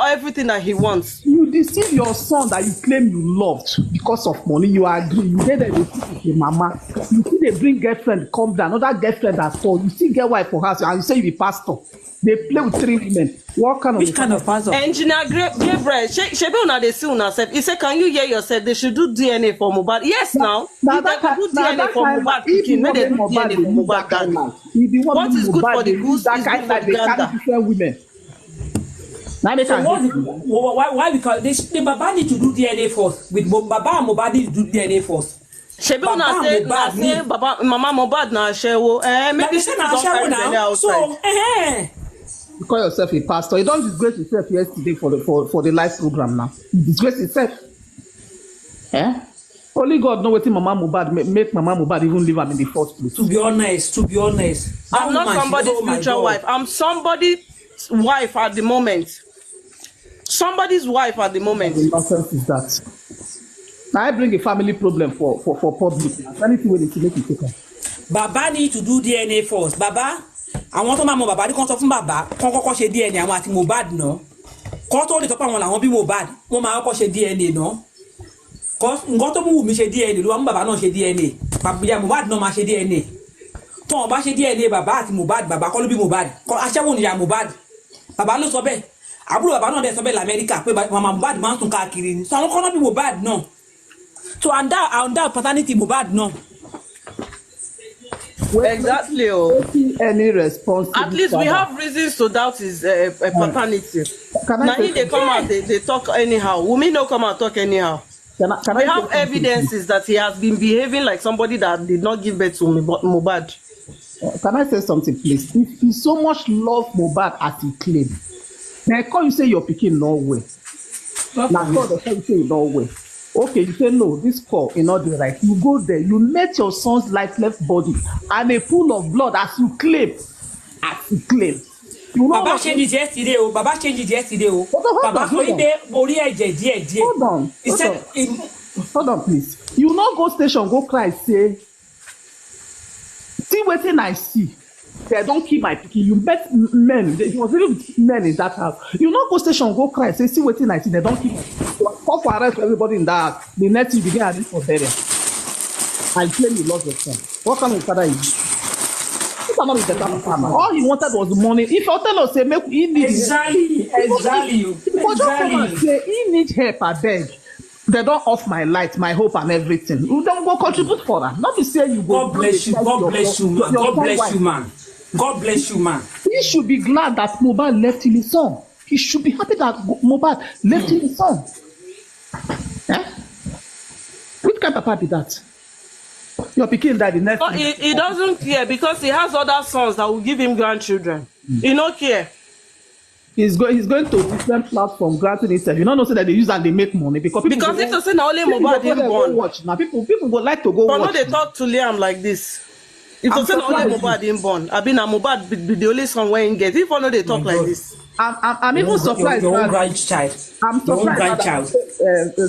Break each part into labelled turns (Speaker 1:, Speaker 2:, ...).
Speaker 1: everything that he wants.
Speaker 2: You deceive your son that you claim you loved because of money. You agree. You get them with your mama. You see they bring girlfriend, come down. Another girlfriend has told you see get wife for house, and you say you be pastor. They play with 3 women. What kind of
Speaker 3: which kind of pastor?
Speaker 1: Engineer Gabriel, Shebi una dey see una self. He said, can you hear yourself? They should do DNA for Mohbad. Yes, now.
Speaker 2: Now
Speaker 1: If they could do DNA for Mohbad, make they do DNA for Mohbad. What is good for the goose is good for the gander.
Speaker 2: Different women. Now they
Speaker 3: So
Speaker 2: can
Speaker 3: why because the Baba need to do DNA first. With Baba and Mohbad need to do DNA first.
Speaker 1: Shebi una say Baba Mama Mohbad na shewo. Maybe she don't carry belly outside.
Speaker 3: So
Speaker 2: you call yourself a pastor. You don't disgrace yourself yesterday for the live program now. You disgrace yourself. Eh? Only God know what Mama Mohbad make Mama Mohbad even leave him in the first place.
Speaker 3: To be honest.
Speaker 1: I'm not somebody's future wife. I'm somebody's wife at the moment. Somebody's wife at the moment.
Speaker 2: The nonsense is that. Now I bring a family problem for public. Anything we need to make it take.
Speaker 3: Baba need to do DNA first. Baba, I want to mama Baba. They come from Baba. Come ṣe DNA. I want Mohbad no. Come to the top one. I want be Mohbad. Mama come ṣe DNA no. Cause nǹkan tó mú mi ṣe DNA. Lu Baba no ṣe DNA. Baba Mohbad no ma ṣe DNA. Tó bá ṣe DNA Baba àti Mohbad. Baba kọ́ ló bí Mohbad. Aṣẹ́wó ni ya Mohbad. Baba ló sọ bẹ́ẹ̀. Àbúrò Baba náà dẹ̀ sọ bẹ́ẹ̀ l'Amẹ́ríkà pé mama Mohbad máa ń tún káàkiri ni. So àwọn kan náà bí Mohbad náà. So and that paternity Mohbad no.
Speaker 1: Exactly. Oh.
Speaker 2: Any response?
Speaker 1: At least we have reasons to doubt his paternity. Now if they come out, they talk anyhow. Wunmi no come out talk anyhow. We have evidences that he has been behaving like somebody that did not give birth to Mohbad.
Speaker 2: Can I say something, please? If you so much love Mohbad as he claimed, then call you say your pikin no way. Now God will tell you say you no way. Okay, you say no, this call is not the right. You go there, you met your son's lifeless body and a pool of blood as you claim. As you claim. You know
Speaker 3: Baba changed it yesterday. Baba changed it yesterday. Baba
Speaker 2: hold on.
Speaker 3: He said,
Speaker 2: hold on, please. You not go station, go cry, say, see wetin I see. They don't keep my pikin. You met men. There was really men in that house. You not go station, go cry, say, see wetin I see. They don't keep my pikin. Call for arrest for everybody in that house. The next thing you begin arrest for burial. I claim you lost your son. What kind of father is this? All he wanted was money. If you tell us, say, make he need
Speaker 3: exactly.
Speaker 2: Because say he need help, I beg. They don't off my light, my hope, and everything. You don't go contribute for that. Not to say you go.
Speaker 3: God bless you. God bless you, man. God bless you, man. God bless you, man.
Speaker 2: He should be glad that Mohbad left him his son. He should be happy that Mohbad left him his son. Eh? Which kind of papa be that? Your pikin died the next.
Speaker 1: He doesn't care because he has other sons that will give him grandchildren. He don't care.
Speaker 2: He's going to different platforms granting himself. You don't know say that they use and they make money because
Speaker 1: if you say now only Mohbad didn't born.
Speaker 2: Watch now. People would like to go
Speaker 1: but
Speaker 2: watch.
Speaker 1: But no, they talk to Liam like this. If you say now only Mohbad didn't born, I mean now Mohbad be the only son where he get. If you know they talk like this.
Speaker 2: I'm even surprised.
Speaker 3: Your own grandchild.
Speaker 2: I'm surprised.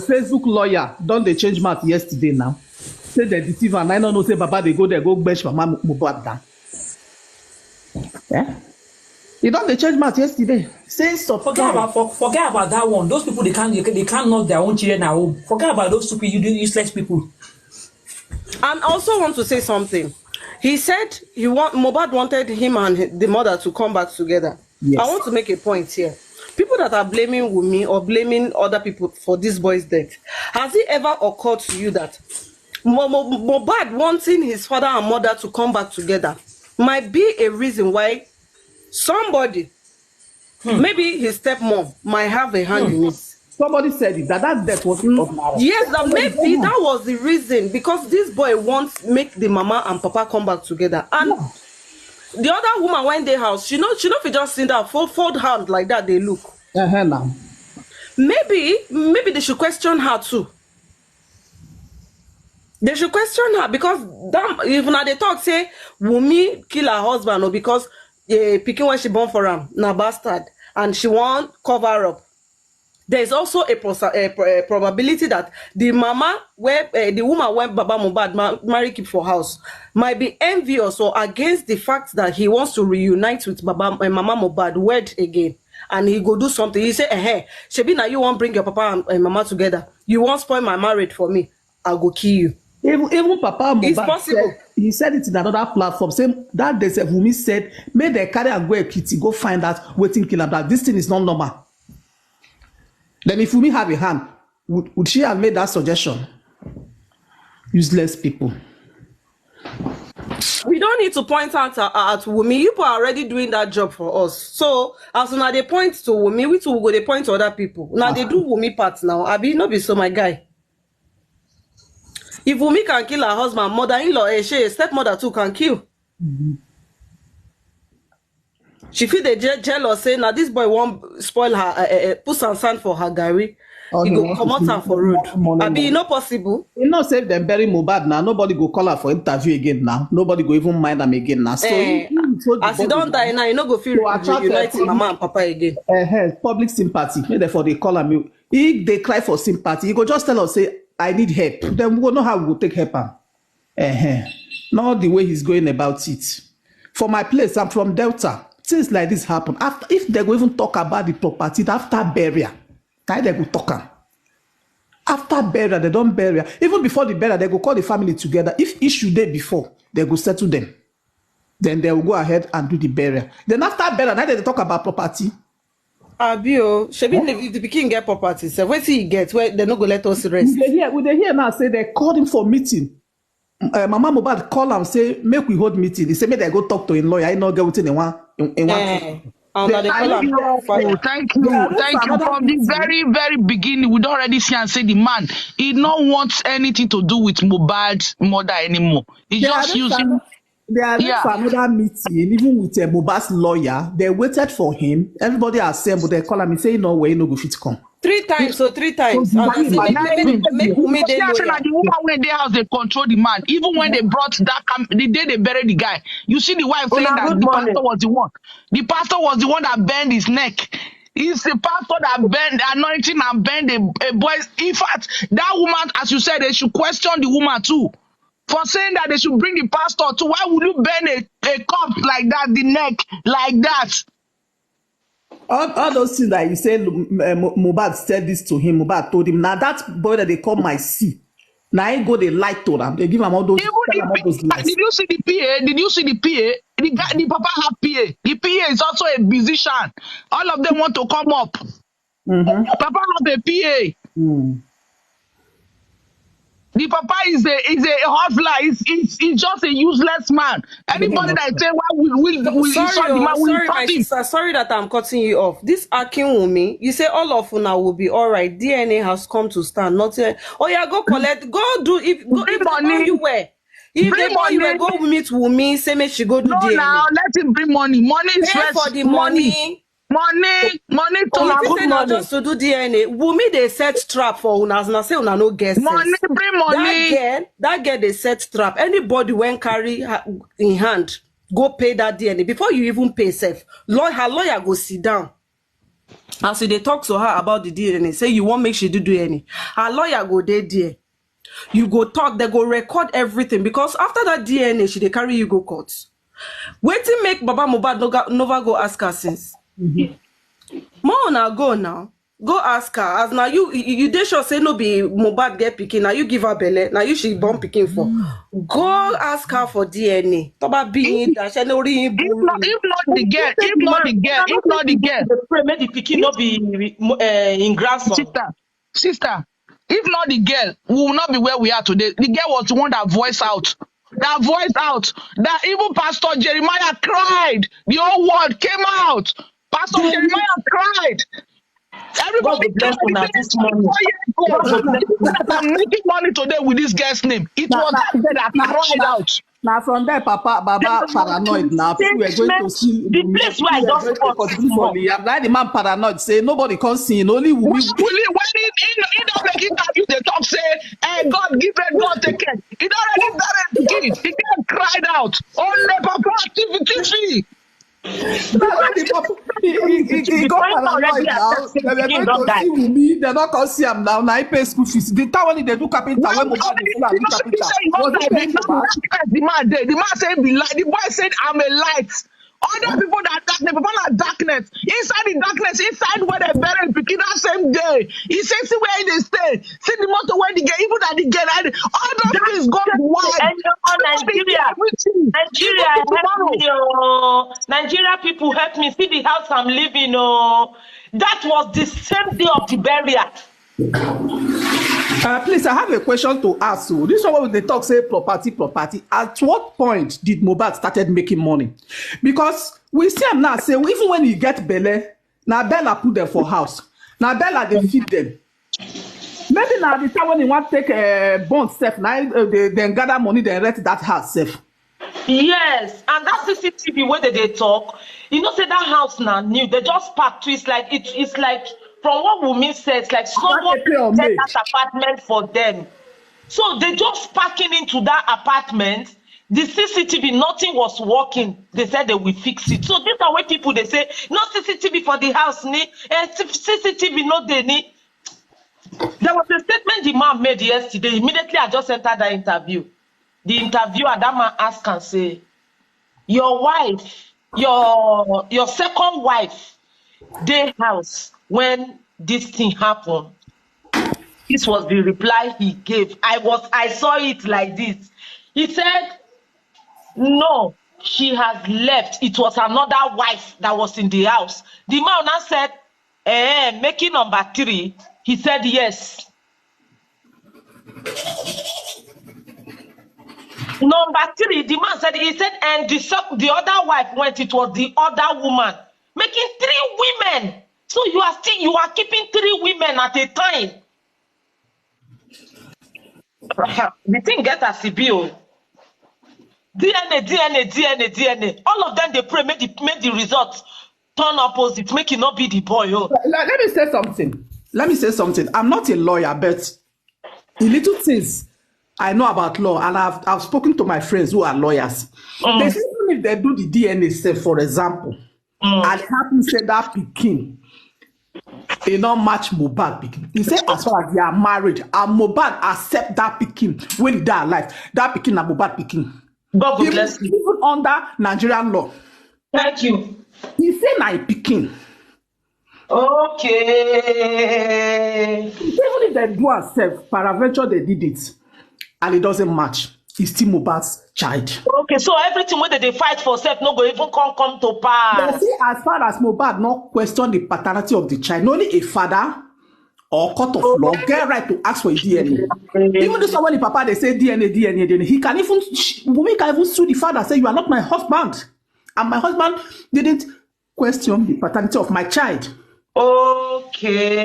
Speaker 2: Facebook lawyer don't they change math yesterday now? Say they deceive and I don't know say Baba they go there go bench Mama Mohbad down. Yeah. You don't they change math yesterday. Say stop.
Speaker 3: Forget about that one. Those people they can't knock their own children at home. Forget about those stupid useless people.
Speaker 1: And I also want to say something. He said Mohbad wanted him and the mother to come back together. Yes. I want to make a point here. People that are blaming Wunmi or blaming other people for this boy's death, has it ever occurred to you that Mohbad wanting his father and mother to come back together might be a reason why somebody, maybe his stepmom, might have a hand in it?
Speaker 2: Somebody said it, that death was not.
Speaker 1: Yes, that maybe that was the reason, because this boy wants make the mama and papa come back together. And the other woman went their house, she know if you just sit down, fold hand like that, they look.
Speaker 2: Now.
Speaker 1: Maybe they should question her too. They should question her because even now they talk say Wunmi kill her husband or because picking when she born for him na bastard and she want cover up. There is also a probability that the mama where the woman when Baba Mohbad marry keep for house might be envious or against the fact that he wants to reunite with Mama Mohbad wed again, and he go do something. He say, hey, Shebi, now you won't bring your papa and mama together. You won't spoil my marriage for me. I'll go kill you.
Speaker 2: Even Papa
Speaker 1: It's
Speaker 2: Mohbad
Speaker 1: possible.
Speaker 2: he said it in another platform. Same that day, Wunmi said, "May they carry and go a kitty, go find out waiting kill him. That this thing is not normal." Then if Wunmi have a hand, would she have made that suggestion? Useless people.
Speaker 1: We don't need to point out at Wunmi. You people are already doing that job for us. So as soon as they point to Wunmi, we too will go they point to other people. Now they do Wunmi parts now. Abi no be so my guy. If Wunmi can kill her husband, mother-in-law, she stepmother too can kill. She feel the jealous say now this boy won't spoil her put some sand for her Gary. He go come out her for road. Abi no possible.
Speaker 2: You know, say them bury Mohbad now. Nobody go call her for interview again now. Nobody go even mind them again now. So
Speaker 1: as he don't die now, you no go feel reuniting mama and papa again.
Speaker 2: Public sympathy. Therefore they call him. If they cry for sympathy, he go just tell us say I need help. Then we will know how we will take help him. Not the way he's going about it. For my place, I'm from Delta. Things like this happen. After, if they go even talk about the property after burial, now they go talk am. After burial, they don't bury. Even before the burial, they go call the family together. If issue day before, they go settle them. Then they will go ahead and do the burial. Then after burial, now they talk about property.
Speaker 1: Abio, Shebi the pikin get property. So where he get where they no go let us rest.
Speaker 2: We dey hear now say they called him for meeting. Mama Mohbad call am say make we hold meeting. He say make they go talk to him lawyer. I no get wetin they want.
Speaker 4: Thank you. From the very, very beginning, we don't already see and say the man, he don't want anything to do with Mohbad's mother anymore. He just using.
Speaker 2: They are for another meeting, even with Mohbad's lawyer. They waited for him. Everybody assembled. They call him and say, "No way, no go fit come."
Speaker 1: 3 times, so 3 times.
Speaker 4: The woman when they house they control the man. Even when they brought that the day they buried the guy, you see the wife saying that the pastor was the one. The pastor was the one that bent his neck. It's the pastor that bent the anointing and bent a boy. In fact, that woman, as you said, they should question the woman too. For saying that they should bring the pastor to, why would you bend a cup like that, the neck like that?
Speaker 2: All those things that you say, Mohbad said this to him, Mohbad told him, now that boy that they call my C, now I go they lie to them, they give him all those,
Speaker 4: lies. Did you see the PA? Did you see the PA? The papa have PA. The PA is also a musician. All of them want to come up. Papa have a PA. The papa is a hustler. He's just a useless man. Anybody that say why will
Speaker 1: sorry, my sister. Sorry that I'm cutting you off. This Akinwumi, you say all of una will be all right. DNA has come to stand. Not oh yeah, go collect, go do if go
Speaker 4: bring
Speaker 1: if
Speaker 4: money.
Speaker 1: You were. If they call you, go meet Wumi. Say me she go do DNA.
Speaker 4: Now let him bring money. Money is
Speaker 1: pay for the money.
Speaker 4: Money to
Speaker 1: good money. Just to do DNA. Wumi they set trap for una. Now say una no guess.
Speaker 4: Money, bring money.
Speaker 1: That girl they set trap. Anybody when carry her in hand, go pay that DNA before you even pay self. Her lawyer go sit down. As they talk to her about the DNA, say you won't make she do DNA. Her lawyer go there. You go talk. They go record everything because after that DNA, she they carry you go court. Waiting make Baba Mohbad never go ask her since. More now go now. Go ask her. As now you they sure say no be Mohbad get picking. Now you give her belly. Now you she born picking for. Go ask her for DNA.
Speaker 4: If not the girl.
Speaker 5: Pray make the picking not be in grandson.
Speaker 4: Sister, if not the girl, we will not be where we are today. The girl was the one that voiced out. That even Pastor Jeremiah cried. The whole world came out. Pastor Jeremiah cried. Everybody
Speaker 5: bless this morning.
Speaker 4: I'm making money today with this girl's name. It was that cried out.
Speaker 2: Now from there, Baba paranoid now. People were going to see
Speaker 5: the place where I just
Speaker 2: now the man paranoid say nobody can see. Only
Speaker 4: when he don't make interview, they talk say, "Hey, God give it, God take it." He already started to give. He can't cried out. Only Papa activity.
Speaker 2: He got paranoid now. They're going to see Wunmi. They're not going to see him now. Now he pays school fees. The time when they do carpenter, when Mohbad dey full and do carpenter,
Speaker 4: the man said be light. The boy said I'm a light. Other people that the people are darkness. Inside the darkness, inside where they buried Pikin that same day. He says, see where they stay. See the motor where they get, even that they get. All those things go wide.
Speaker 5: And
Speaker 4: Everybody
Speaker 5: Nigeria,
Speaker 4: get everything.
Speaker 5: Nigeria
Speaker 4: Even
Speaker 5: help
Speaker 4: tomorrow.
Speaker 5: me, oh. Nigeria people help me. See the house I'm living, oh. That was the same day of the burial.
Speaker 2: Please, I have a question to ask you. This one when they talk say property. At what point did Mohbad started making money? Because we see him now say even when he get belle, now Bella put them for house. Now Bella they feed them. Maybe now the time when he want to take a bond step, now they then gather money, they rent that house safe.
Speaker 5: Yes, and that CCTV where they talk, you know, say that house now new. They just packed to. It's like from what Wunmi says, like someone rented that apartment for them. So they just packing into that apartment. The CCTV, nothing was working. They said they will fix it. So these are where people they say no CCTV for the house, CCTV no they need. There was a statement the man made yesterday. Immediately I just entered that interview. The interviewer, that man asked and say, your wife, your second wife, their house when this thing happened. This was the reply he gave. I saw it like this. He said, no, she has left. It was another wife that was in the house. The man now said, making number 3. He said yes. Number 3, the man said, he said, and the other wife went, it was the other woman, making 3 women. So you are keeping 3 women at a time. The thing get a CBO. DNA. All of them they pray, make the results turn opposite, make it not be the boy. Oh.
Speaker 2: Let me say something. I'm not a lawyer, but the little things I know about law, and I've spoken to my friends who are lawyers. They say even if they do the DNA stuff, for example, and happen say that Pikin, they don't match Mohbad Pikin. He said as far as they are married, and Mohbad accept that Pikin when they are alive, that Pikin and Mohbad Pikin.
Speaker 5: God bless you.
Speaker 2: Even under Nigerian law.
Speaker 5: Thank you.
Speaker 2: He said na Pikin.
Speaker 5: Okay.
Speaker 2: Even if they do accept, peradventure they did it, and it doesn't match, it's still Mohbad's child.
Speaker 5: Okay, so everything whether they fight for self no go even come to pass.
Speaker 2: They say as far as Mohbad not question the paternity of the child, not only a father or court of law get right to ask for a DNA. Even if someone the papa they say DNA, he can even Wunmi can even sue the father, say you are not my husband, and my husband didn't question the paternity of my child.
Speaker 5: Okay.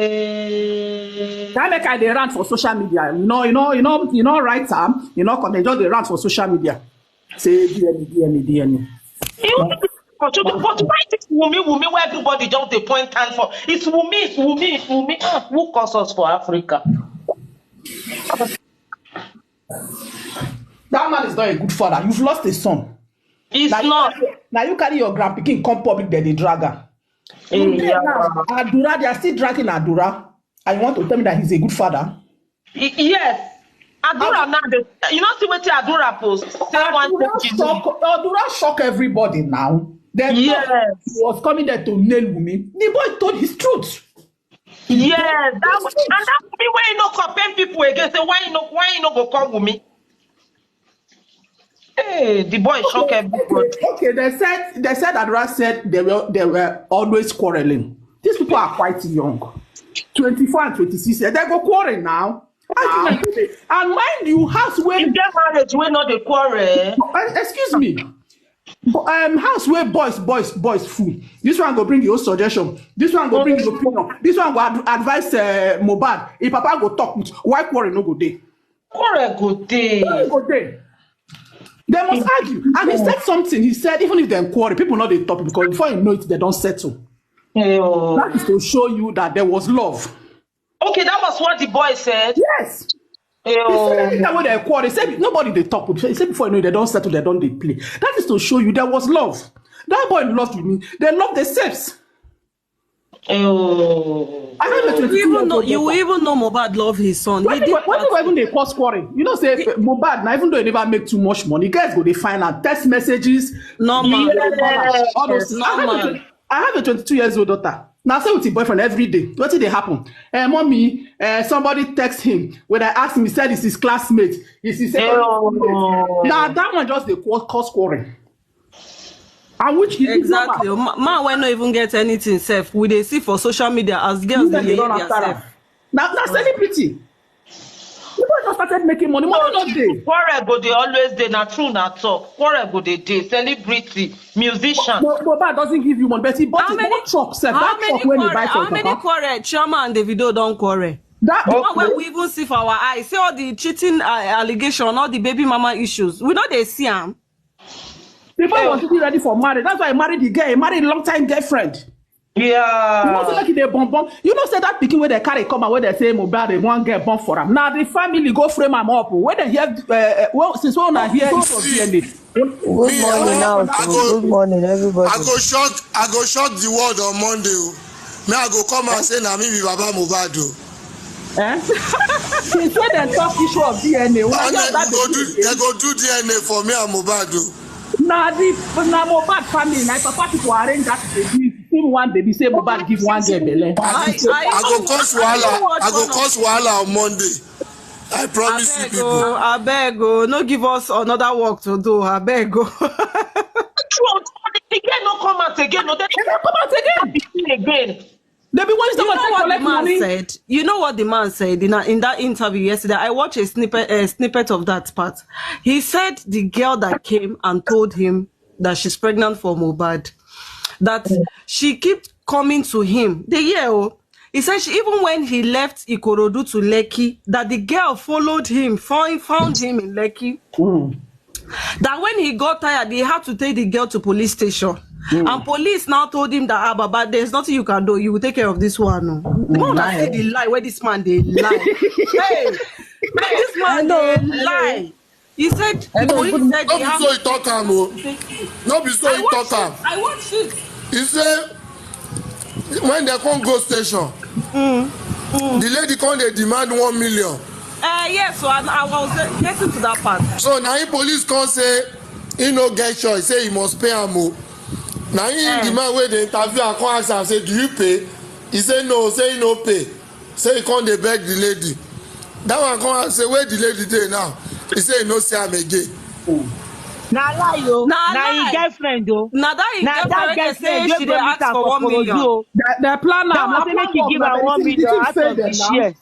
Speaker 2: That make they run for social media. You know, right time, they just they run for social media. Say DNA.
Speaker 5: But why this Wunmi where everybody just the point hand for? It's Wunmi. Who calls us for Africa?
Speaker 2: That man is not a good father. You've lost a son.
Speaker 5: It's
Speaker 2: now
Speaker 5: not.
Speaker 2: Now you carry your grandpikin come public, then they drag her. Adura, they are still dragging Adura. And you want to tell me that he's a good father?
Speaker 5: Yes. Adura now, you know, see what Adura post.
Speaker 2: Adura shock everybody now. Then he was coming there to nail Wunmi. The boy told his truth.
Speaker 5: Yes, that would be why you know compare people again. Say why you know go call Wunmi? Hey, the boy shock everybody.
Speaker 2: Okay, they said Adura said they were always quarreling. These people are quite young. 24 and 26. They go quarrel now. And mind you, house where
Speaker 5: you get married, we not the quarrel.
Speaker 2: Excuse me. House where boys fool. This one go bring your suggestion. This one go bring your opinion. This one go advise Mohbad. If Papa go talk with why quarrel no go there?
Speaker 5: Quarrel go there.
Speaker 2: They must argue. And he said something. He said even if they quarrel, people know they talk because before you know it, they don't settle. That is to show you that there was love.
Speaker 5: Okay, that was what the boy said.
Speaker 2: Yes. He said that when they quarrel, he said nobody they talk with. He said before you know it, they don't settle, they don't they play. That is to show you there was love. That boy loved me. They loved themselves.
Speaker 5: Oh.
Speaker 2: I have a 22
Speaker 1: You
Speaker 2: years
Speaker 1: even know,
Speaker 2: old daughter.
Speaker 1: Mohbad love his son.
Speaker 2: When people even they cause quarrel, you know, say Mohbad, now even though they never make too much money, guys go they find out text messages,
Speaker 1: Normal.
Speaker 2: all those things.
Speaker 1: Normal.
Speaker 2: I have a 22 years old daughter. Now say with your boyfriend every day. What did they happen? Mommy, somebody text him. When I asked him, he said it's his classmate. It's his classmate. Now that one just they cause quarrel. And which is
Speaker 1: Exactly. Man, when not even get anything safe, we they see for social media as girls they
Speaker 2: don't
Speaker 1: hear
Speaker 2: after
Speaker 1: safe.
Speaker 2: her. Now celebrity. People just started making money. Money not dey.
Speaker 5: Quarrel go they always dey, na true na talk. Quarrel go they dey. Celebrity, musician.
Speaker 2: Mohbad doesn't give you money, but he bought one truck. That truck when he buy for
Speaker 1: How many quarrel Chioma and Davido don't quarrel?
Speaker 2: that
Speaker 1: When we even see for our eyes, see all the cheating allegation, all the baby mama issues. We know they see them.
Speaker 2: people was really ready for marriage. That's why he married the girl. He married a long time girlfriend.
Speaker 5: Yeah.
Speaker 2: You know, say like they bomb. You know, say that picking where they carry come and where they say Mohbad they want get bomb for him. Now the family go frame him up. Where they hear well since when I hear it from DNA.
Speaker 6: Good morning now. Good morning, everybody.
Speaker 7: I go shut the world on Monday. Me I go come and say na me be Baba Mohbad.
Speaker 2: Since when they talk issue of DNA,
Speaker 7: They go do DNA for me and Mohbad.
Speaker 2: Now Mohbad family, now papa people arrange that baby. Him one baby say Mohbad give one girl belle.
Speaker 7: I go cause wahala on Monday. I promise you people.
Speaker 1: I beg go. No give us another work to do. I beg go.
Speaker 5: The girl no come out again. No, they
Speaker 2: don't come out again. They be once
Speaker 1: You know what the man said? You know what the man said in that interview yesterday? I watched a snippet of that part. He said the girl that came and told him that she's pregnant for Mohbad, that she kept coming to him. He said even when he left Ikorodu to Lekki, that the girl followed him, found him in Lekki. That when he got tired, he had to take the girl to police station. And police now told him that, Baba, there's nothing you can do. You will take care of this one. No. The man that said the lie, where this man, they lie. This man, they lie. He said, the police said,
Speaker 7: no be so he talk am o. No be so he talk am.
Speaker 1: I watched it.
Speaker 7: He say, when they come go station, the lady come dey demand 1 million.
Speaker 1: Yes, so I was getting to that part.
Speaker 7: So now the police come say, he no get choice, say he must pay am o. Now the man wey dey interview and come ask am say, do you pay? He say no, say he no pay. Say he come dey beg the lady. That one come ask say, where the lady dey now? He say he no see am again.
Speaker 6: Na lie o. Na him girlfriend o.
Speaker 1: Na that girlfriend say she dey ask for 1 million.
Speaker 2: The plan now.
Speaker 6: That one say make he give her 1 million out of the shares.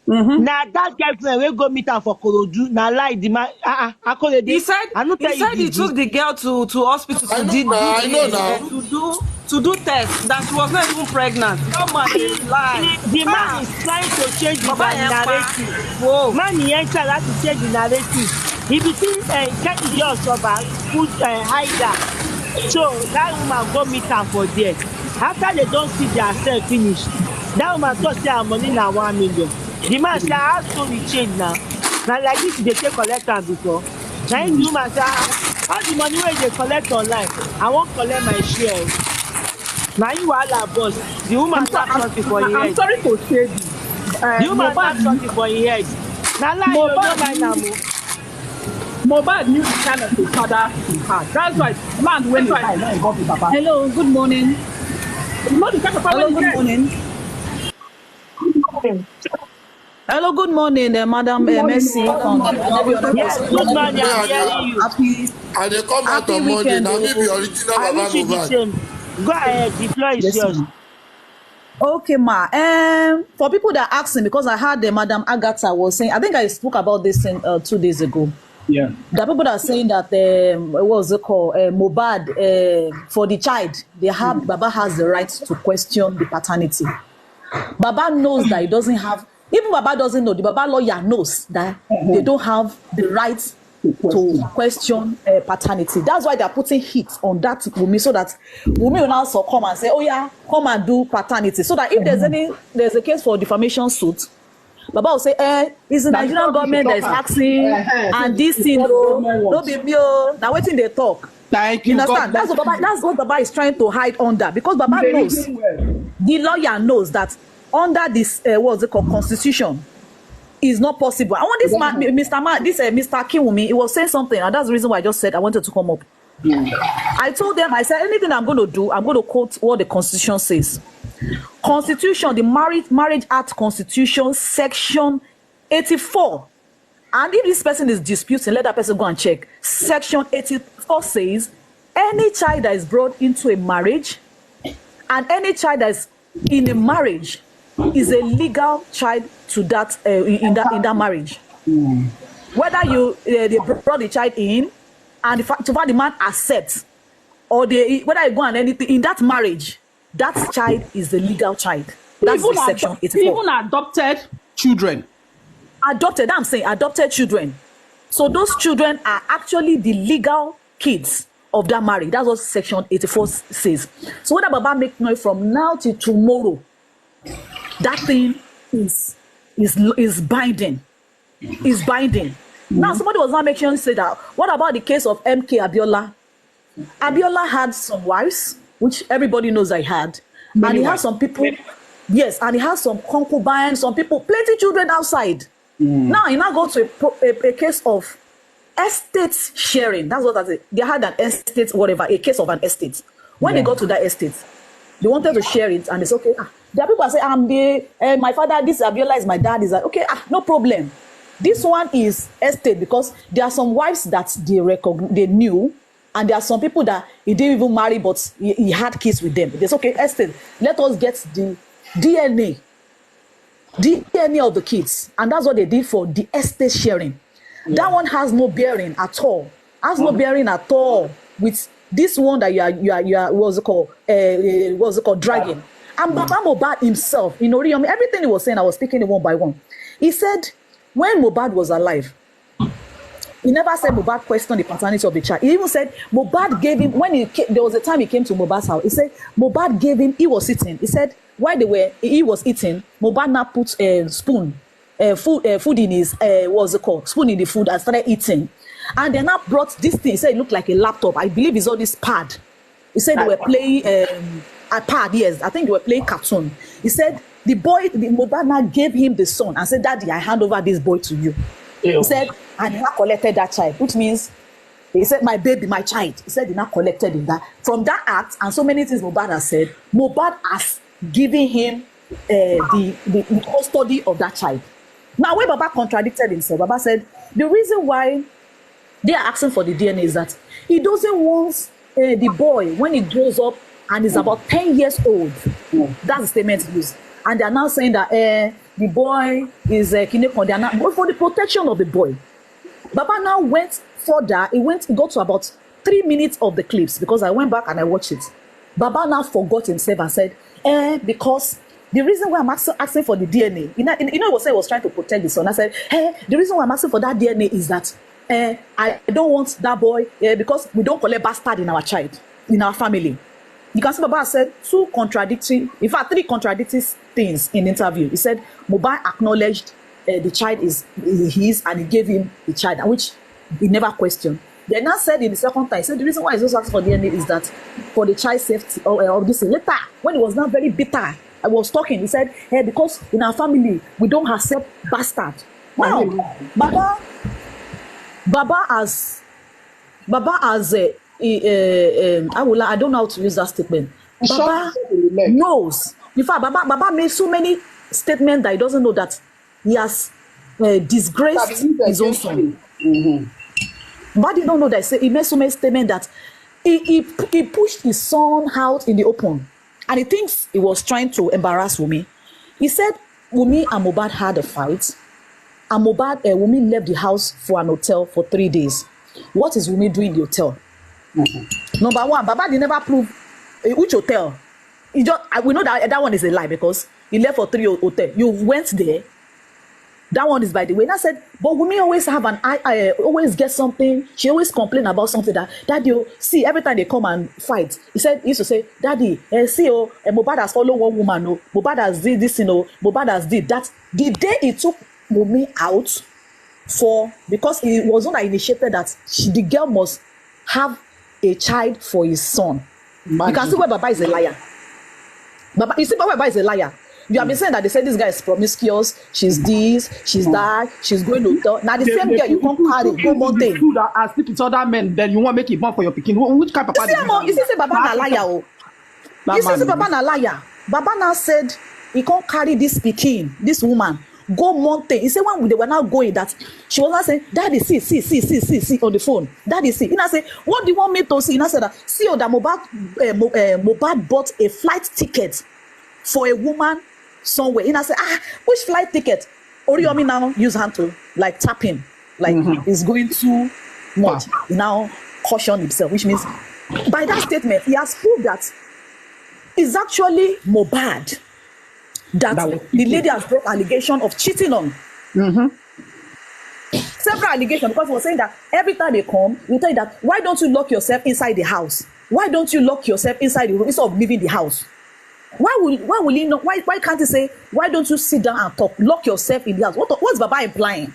Speaker 6: Na that girlfriend wey go meet am for Korodu. Na lie the man. Akorede.
Speaker 1: He said he took the girl to hospital to do tests that she was not even pregnant. That man is lying.
Speaker 6: The man is trying to change the narrative. Whoa. Man he enter that to change the narrative. He be think get the girl sober, put hide her. So that woman go meet am for there. After they don't see their self finish, that woman talk say her money na 1 million. The man say how story change now. Now like this they take collect am before. Now the woman say all the money wey they collect online, I won't collect my share. Now you wahala boss. The woman start something for your head.
Speaker 2: I'm sorry to say this.
Speaker 6: The woman start something for your head. Now lie you no lie now.
Speaker 2: Mohbad knew the kind of a father he had. That's why land when he died, now he got the papa.
Speaker 8: Hello, good morning.
Speaker 2: You know the kind of father
Speaker 8: Hello, good morning. Hello, good morning, Madam Mercy.
Speaker 6: Yes, good morning. I'm hearing you.
Speaker 7: And they come out on Monday. Now me be original
Speaker 6: I
Speaker 7: Baba
Speaker 6: wish you the
Speaker 7: Mohbad.
Speaker 6: same. Go ahead, the floor is yours.
Speaker 8: Okay, ma. For people that ask him, because I heard Madam Agatha was saying, I think I spoke about this 2 days ago.
Speaker 2: Yeah.
Speaker 8: The people that are saying that what was it called? Mohbad for the child, Baba has the right to question the paternity. Baba knows that he doesn't have. Even Baba doesn't know. The Baba lawyer knows that they don't have the right to question paternity. That's why they're putting heat on that Wunmi, so that Wunmi will also come and say, oh yeah, come and do paternity. So that if there's a case for defamation suit, Baba will say, it's the Nigerian government that is asking, and this thing, no be me, now waiting they talk.
Speaker 2: Thank you.
Speaker 8: Understand? That's what Baba is trying to hide under, because Baba knows. The lawyer knows that under this what's it called, constitution, is not possible. I want this man, Mr. Kinwumi, he was saying something, and that's the reason why I just said I wanted to come up. I told them, I said, anything I'm going to do, I'm going to quote what the Constitution says. Constitution, the Marriage Act Constitution, Section 84. And if this person is disputing, let that person go and check. Section 84 says, any child that is brought into a marriage, and any child that is in a marriage, is a legal child to that in that marriage. Whether they brought the child in, and to find the man accepts, or whether you go on anything in that marriage, that child is the legal child. That's the section 84.
Speaker 2: Even adopted children.
Speaker 8: Adopted, I'm saying adopted children. So those children are actually the legal kids of that marriage. That's what section 84 says. So whether Baba make noise from now till tomorrow, that thing is binding. Is binding. Now somebody was not making say that. What about the case of MK Abiola? Abiola had some wives, which everybody knows I had, and he had some people. Yes, and he has some concubines, some people, plenty children outside. Now he now go to a case of estate sharing. That's what I say. They had an estate, whatever, a case of an estate. When they got to that estate, they wanted to share it, and it's okay. There are people that say, my father, this Abiola is my dad. Is like, okay, no problem. This one is estate because there are some wives that they knew, and there are some people that he didn't even marry, but he had kids with them. It's okay, estate. Let us get the DNA of the kids, and that's what they did for the estate sharing. That one has no bearing at all. Has no bearing at all with this one that you are what's it called dragging. And Baba Mohbad himself, in Oriyomi, everything he was saying, I was taking it one by one. He said when Mohbad was alive, he never said Mohbad questioned the paternity of the child. He even said Mohbad gave him, when there was a time he came to Mohbad's house, he said Mohbad gave him, he was eating. He said while he was eating, Mohbad now put a spoon, food in his, spoon in the food and started eating. And they now brought this thing. He said it looked like a laptop. I believe it's all this pad. He said they were playing a pad, yes. I think they were playing cartoon. He said the Mohbad now gave him the son and said, Daddy, I hand over this boy to you. He said, and he now collected that child, which means he said, my baby, my child. He said he now collected in that. From that act, and so many things Mohbad has said, Mohbad has given him the custody of that child. Now, when Baba contradicted himself, Baba said, the reason why they are asking for the DNA is that he doesn't want the boy, when he grows up and is about 10 years old, that's the statement he used. And they are now saying that the boy is but for the protection of the boy. Baba now went further. He got to about 3 minutes of the clips, because I went back and I watched it. Baba now forgot himself and said, because the reason why I'm asking for the DNA, it was saying he was trying to protect the son. I said, the reason why I'm asking for that DNA is that I don't want that boy because we don't collect bastard in our child, in our family. You can see Baba said three contradictory things in the interview. He said Mohbad acknowledged the child is his, and he gave him the child, which he never questioned. They now said in the second time, he said the reason why he's also asking for DNA is that for the child's safety or this later, when he was now very bitter, I was talking, he said, because in our family we don't accept bastard. Now, Baba has I don't know how to use that statement. Baba knows. In fact, Baba made so many statements that he doesn't know that he has disgraced his own son. But he don't know that he made so many statements that he pushed his son out in the open, and he thinks he was trying to embarrass Wunmi. He said Wunmi and Mohbad had a fight, and Wunmi left the house for an hotel for 3 days. What is Wunmi doing in the hotel? Number one, Baba did never prove which hotel. We know that one is a lie, because he left for 3 hotels. You went there. That one is by the way. And I said, but Wunmi always have always get something. She always complain about something that Daddy, see, every time they come and fight, he used to say, Daddy, see, Mohbad has followed one woman, Mohbad has did this, Mohbad has did that. The day he took Wunmi out because he was not initiated that the girl must have a child for his son. Imagine. You can see where Baba is a liar. Baba, you see, Baba is a liar. You have been saying that they say this guy is promiscuous, she's this, she's that, she's going to tell. Now the same girl you can't carry, go mountain.
Speaker 2: You that and sleep with other men, then you want to make it born for your picking. Which kind of papa?
Speaker 8: You see, Baba na liar. Oh. You see, Baba na liar. Baba now said he can't carry this pikin, this woman, go mountain. He said when they were now going that she was not saying, Daddy, see on the phone. Daddy, see. He now said, what do you want me to see? He now said that see that Mohbad bought a flight ticket for a woman somewhere. He now said, which flight ticket? Oriyomi now use hand to like tap him, like he's going too much. Wow. He now caution himself, which means by that statement he has proved that it's actually Mohbad that the lady has brought allegation of cheating on. Several allegations, because he was saying that every time they come, you tell you that why don't you lock yourself inside the house? Why don't you lock yourself inside the room instead of leaving the house? Why will he not? Why can't he say, why don't you sit down and talk? Lock yourself in the house. What's Baba implying?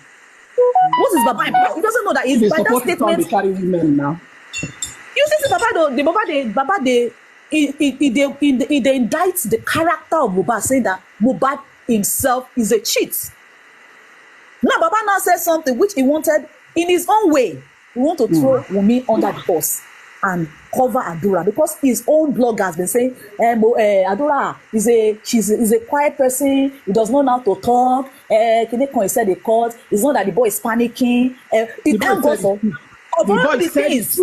Speaker 8: What is Baba implying? He doesn't know that he's by that statement.
Speaker 2: Carry women now.
Speaker 8: You see, Baba they indict the character of Mohbad, saying that Mohbad himself is a cheat. Now Baba now says something which he wanted in his own way. He want to throw Wunmi under the bus and cover Adura, because his own blog has been saying Adura is a quiet person. He does not know how to talk. He said they called. It's not that the boy is panicking. It can't go for of all the things.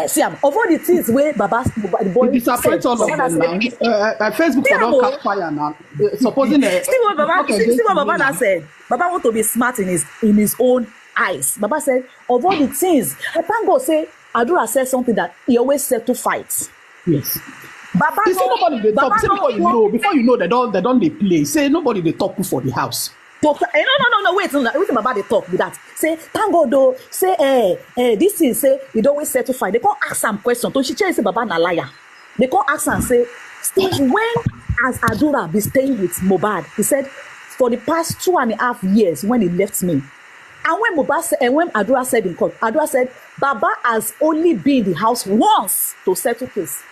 Speaker 8: See, of all the things where the boy
Speaker 2: disappoint all of them now. Facebook for don't catch fire now. Supposing
Speaker 8: see what Baba now said. Baba want to be smart in his own eyes. Baba said, of all the things, I thank God say Adura said something that he always said to fight.
Speaker 2: Yes.
Speaker 8: Baba
Speaker 2: you see nobody they talk. Say before you know they don't they play. Say nobody they talk for the house.
Speaker 8: No, wait Baba they talk with that. Say, thank God though, say, this is, say, you always say to fight. They can't ask some question. So she say Baba na liar. They can't ask and say, Steve, when has Adura been staying with Mohbad? He said, for the past 2.5 years when he left me. And when when Adura said in court, Adura said, Baba has only been in the house once to settle case.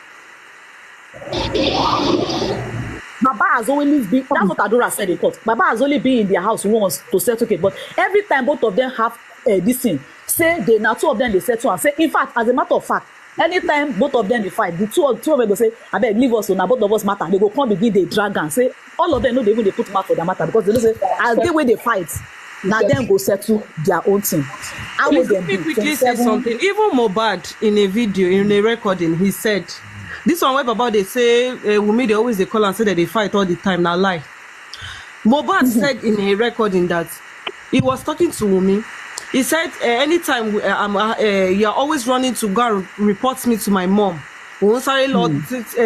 Speaker 8: Baba has only been, that's what Adura said in court. Baba has only been in their house once to settle case. But every time both of them have this thing, say they now two of them they settle and say, in fact, as a matter of fact, anytime both of them they fight, the two of them go say, I beg leave us, so now both of us matter. They go come begin they drag and say, all of them know they even they put mouth for their matter, because they know say as they way they fight, now them go settle their own thing.
Speaker 1: How would them be? Quickly say something. Even Mohbad in a video, in a recording, he said, this one where Baba they say Wunmi they always they call and say that they fight all the time. Now lie. Mohbad said in a recording that he was talking to Wunmi. He said anytime you're always running to go and report me to my mom. Òun sáré lọ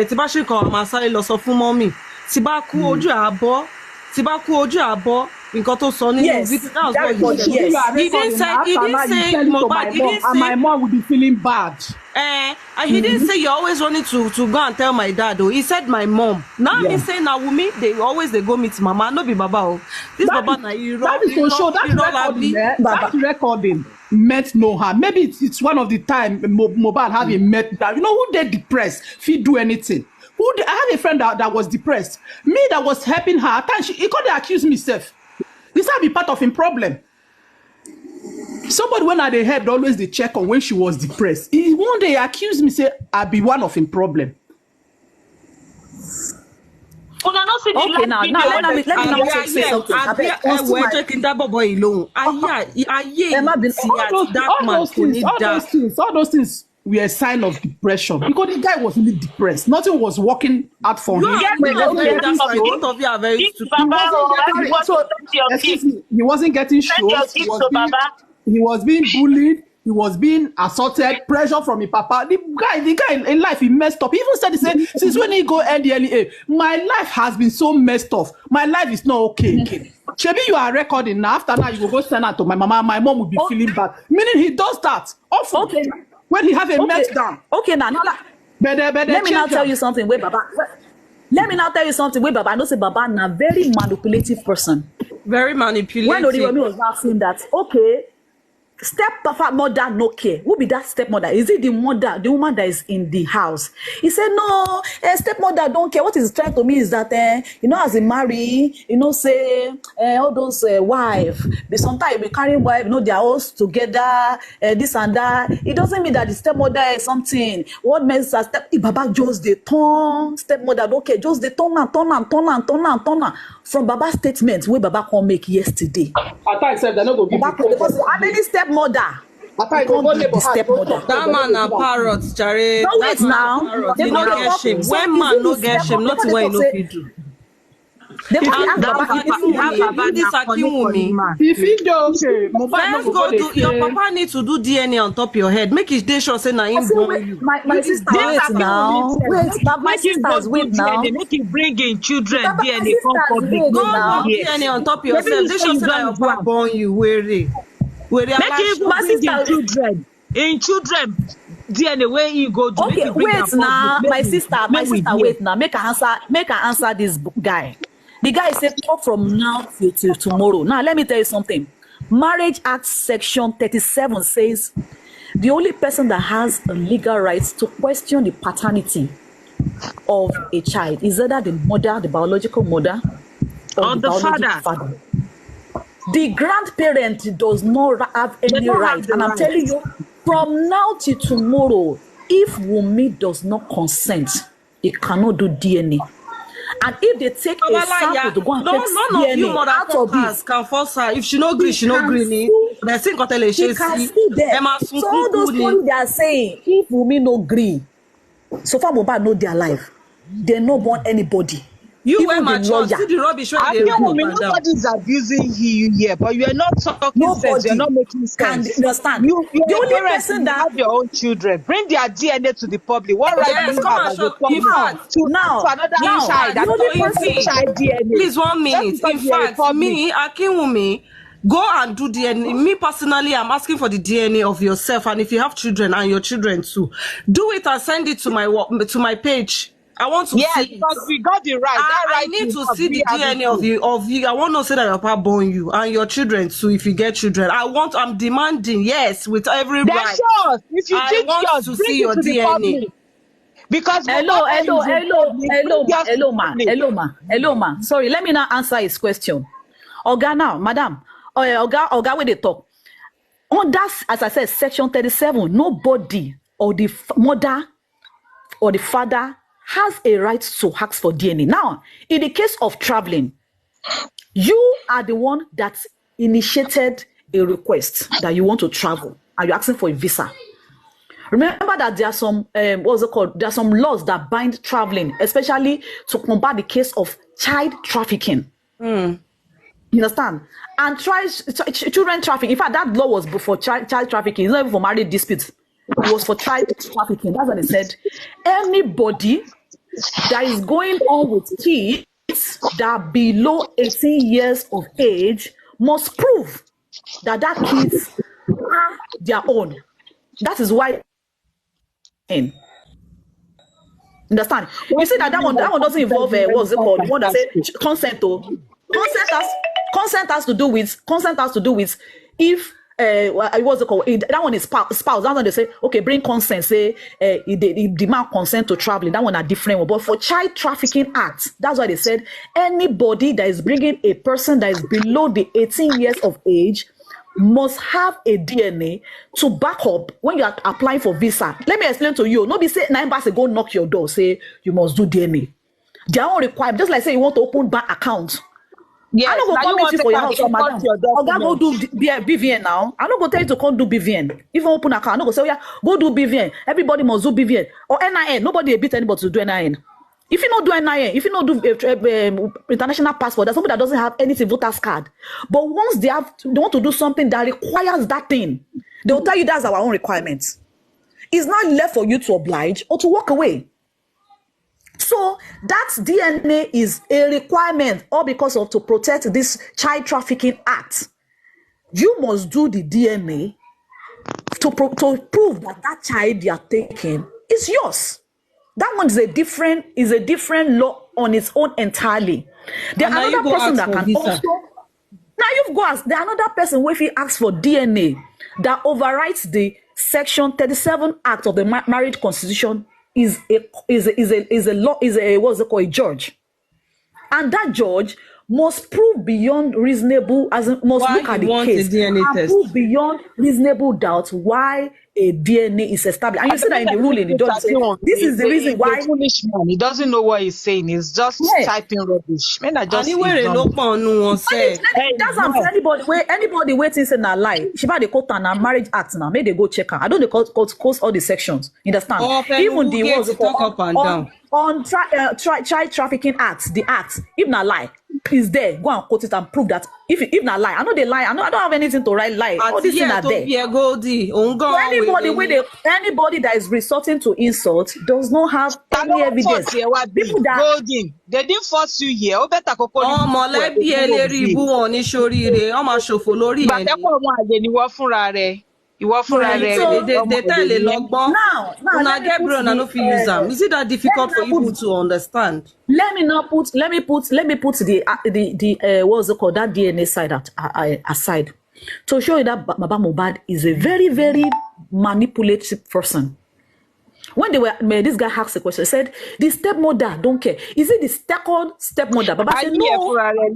Speaker 1: tí bá ṣe kan máa sáré lọ sọ fún mommy. Tí bá kú ojú àbọ̀ nǹkan tó sọ nínú video. That's what he said. He didn't say Mohbad. He didn't say
Speaker 2: my mom would be feeling bad.
Speaker 1: And he didn't say you're always running to go and tell my dad. Oh, he said my mom. Now he say now Wunmi they go meet mama. No be Baba. Oh, this Baba na you.
Speaker 2: That is for sure. That recording meant no harm. Maybe it's one of the time Mohbad have a met that who they depressed if he do anything. I have a friend that was depressed. Me that was helping her. He could accuse me self. This will be part of him problem. Somebody when I they helped always they check on when she was depressed. He one day accused me say I be one of him problem.
Speaker 8: Okay, now let me say something.
Speaker 2: All those things were a sign of depression, because the guy was really depressed. Nothing was working out for him.
Speaker 1: Both of you are very stupid.
Speaker 2: He wasn't getting shows. He was being bullied. He was being assaulted. Pressure from his papa. The guy in life, he messed up. He even said, he said, since when he go NDLEA, my life has been so messed up. My life is not okay. Maybe you are recording now. After that, you will go send out to my mama. My mom will be feeling bad. Meaning he does that often. Okay. When he have a meltdown.
Speaker 8: Okay, now let me now tell you something where Baba. Let me now tell you something where Baba. I know say Baba na very manipulative person.
Speaker 1: Very manipulative.
Speaker 8: When Oriyomi was asking that, okay, stepmother no care. Who be that stepmother? Is it the mother, the woman that is in the house? He said, no, stepmother don't care. What he's trying to mean is that, as a marry, say, all those wife, sometimes we carry wife, their house together, this and that. It doesn't mean that the stepmother is something. What makes a Baba just the turn, stepmother don't care, just the turn. From Baba's statement, where Baba can make yesterday.
Speaker 2: I thought said they're not going to give
Speaker 8: Because how many stepmother?
Speaker 1: That man a parrot, Jare.
Speaker 8: No, wait now.
Speaker 1: He no get shame. When man no get shame, not when he no fit do.
Speaker 8: They will ask Baba
Speaker 1: this Akinwumi.
Speaker 2: If he don't,
Speaker 1: Let's go do. Your papa need to do DNA on top of your head. Make it dey sure say na him born you.
Speaker 8: My sister, wait now. Wait, my sister's wait now.
Speaker 6: Make him bring in children DNA
Speaker 8: Go
Speaker 6: come public.
Speaker 1: Go DNA on top of yourself. Dey sure say na your papa born you. Where
Speaker 6: Make him bring in children DNA where he go to.
Speaker 8: Okay, wait now. My sister, wait now. Make her answer this guy. The guy said, talk from now till tomorrow. Now, let me tell you something. Marriage Act Section 37 says the only person that has a legal right to question the paternity of a child is either the mother, the biological mother, or the biological father. The grandparent does not have any right. And I'm telling you, from now till tomorrow, if Wunmi does not consent, it cannot do DNA. And if they take a sample to go and test DNA out of it,
Speaker 1: can force her. If she no agree, she no agree. They think
Speaker 8: she can still there. So all those stories they are saying, if Wunmi no agree, so far Mohbad know their life. They no born anybody.
Speaker 1: You were mature. See the rubbish when they
Speaker 6: nobody's abusing you here, but you are not talking sense. You're not making sense.
Speaker 8: Can understand?
Speaker 6: You're
Speaker 8: the only person that
Speaker 6: have your own children. Bring their DNA to the public. What right do you have as a family to another child?
Speaker 8: The only person
Speaker 6: child DNA.
Speaker 1: Please 1 minute. In fact, me, Akinwumi, go and do DNA. Me personally, I'm asking for the DNA of yourself, and if you have children and your children too, do it and send it to my page. I want to see.
Speaker 6: Yes, because we got the right.
Speaker 1: I need to see the DNA of you. I want to say that your papa born you and your children too. If you get children, I'm demanding. Yes, with every right.
Speaker 6: Sure. If you
Speaker 1: I want to see your DNA.
Speaker 6: Because
Speaker 8: hello, ma. Sorry, let me now answer his question. Oga now, madam. Oga, where they talk. On that, as I said, section 37, nobody or the mother or the father has a right to ask for DNA. Now, in the case of traveling, you are the one that initiated a request that you want to travel and you're asking for a visa. Remember that there are some, There are some laws that bind traveling, especially to combat the case of child trafficking. You understand? And children trafficking. In fact, that law was for child trafficking. It's not even for marriage disputes. It was for child trafficking. That's what they said. Anybody that is going on with kids that are below 18 years of age must prove that kids are their own. That is why. Understand? You see that one doesn't involve what's it called? The one that said consent. Consent has to do with if what's it called? That one is spouse. That one they say, okay, bring consent. Say they demand consent to traveling. That one are different. But for child trafficking act, that's why they said anybody that is bringing a person that is below the 18 years of age must have a DNA to back up when you are applying for visa. Let me explain to you. Nobody say 9 months ago knock your door. Say you must do DNA. They are all required. Just like say you want to open bank account.
Speaker 6: Yes,
Speaker 8: I don't go come meet for your house, madam. Oga go do BVN now. I don't go tell you to come do BVN. Even open account, I don't go say, oh yeah, go do BVN. Everybody must do BVN or NIN. Nobody beat anybody to do NIN. If you don't do NIN, if you don't do international passport, there's somebody that doesn't have anything voter's card. But once they want to do something that requires that thing, they will tell you that's our own requirement. It's not left for you to oblige or to walk away. So that DNA is a requirement, all because of to protect this child trafficking act. You must do the DNA to prove that child you are taking is yours. That one is a different law on its own entirely. There's another person that can also. Now you've got there another person where if he asks for DNA, that overrides the Section 37 Act of the Marriage Constitution is a law, what's it called, a judge. And that judge must prove beyond reasonable, must why look at the case and prove beyond reasonable doubt why a DNA is established. And you see that in the ruling, the judge said, this is the reason why.
Speaker 9: Foolish man, he doesn't know what he's saying. He's just typing rubbish. Men are just
Speaker 8: anybody waiting say na lie. She buy the court and a marriage act now. Maybe they go check her. I don't know course all the sections. You understand? Even the ones on child trafficking act, the act, if not lie, is there. Go and quote it and prove that if not lie. I know they lie. I don't have anything to write lie. All these things are there. Anybody that is resorting to insult does not have any evidence.
Speaker 9: People that Golden, they didn't force you here. They
Speaker 1: tell a log now get bro and no fit use them. Is it that difficult for you to understand?
Speaker 8: Let me put the what's it called, that DNA side aside to show you that Baba Mohbad is a very, very manipulative person. When this guy asked a question, he said, the stepmother don't care. Is it the second stepmother? Baba said, no.
Speaker 9: I need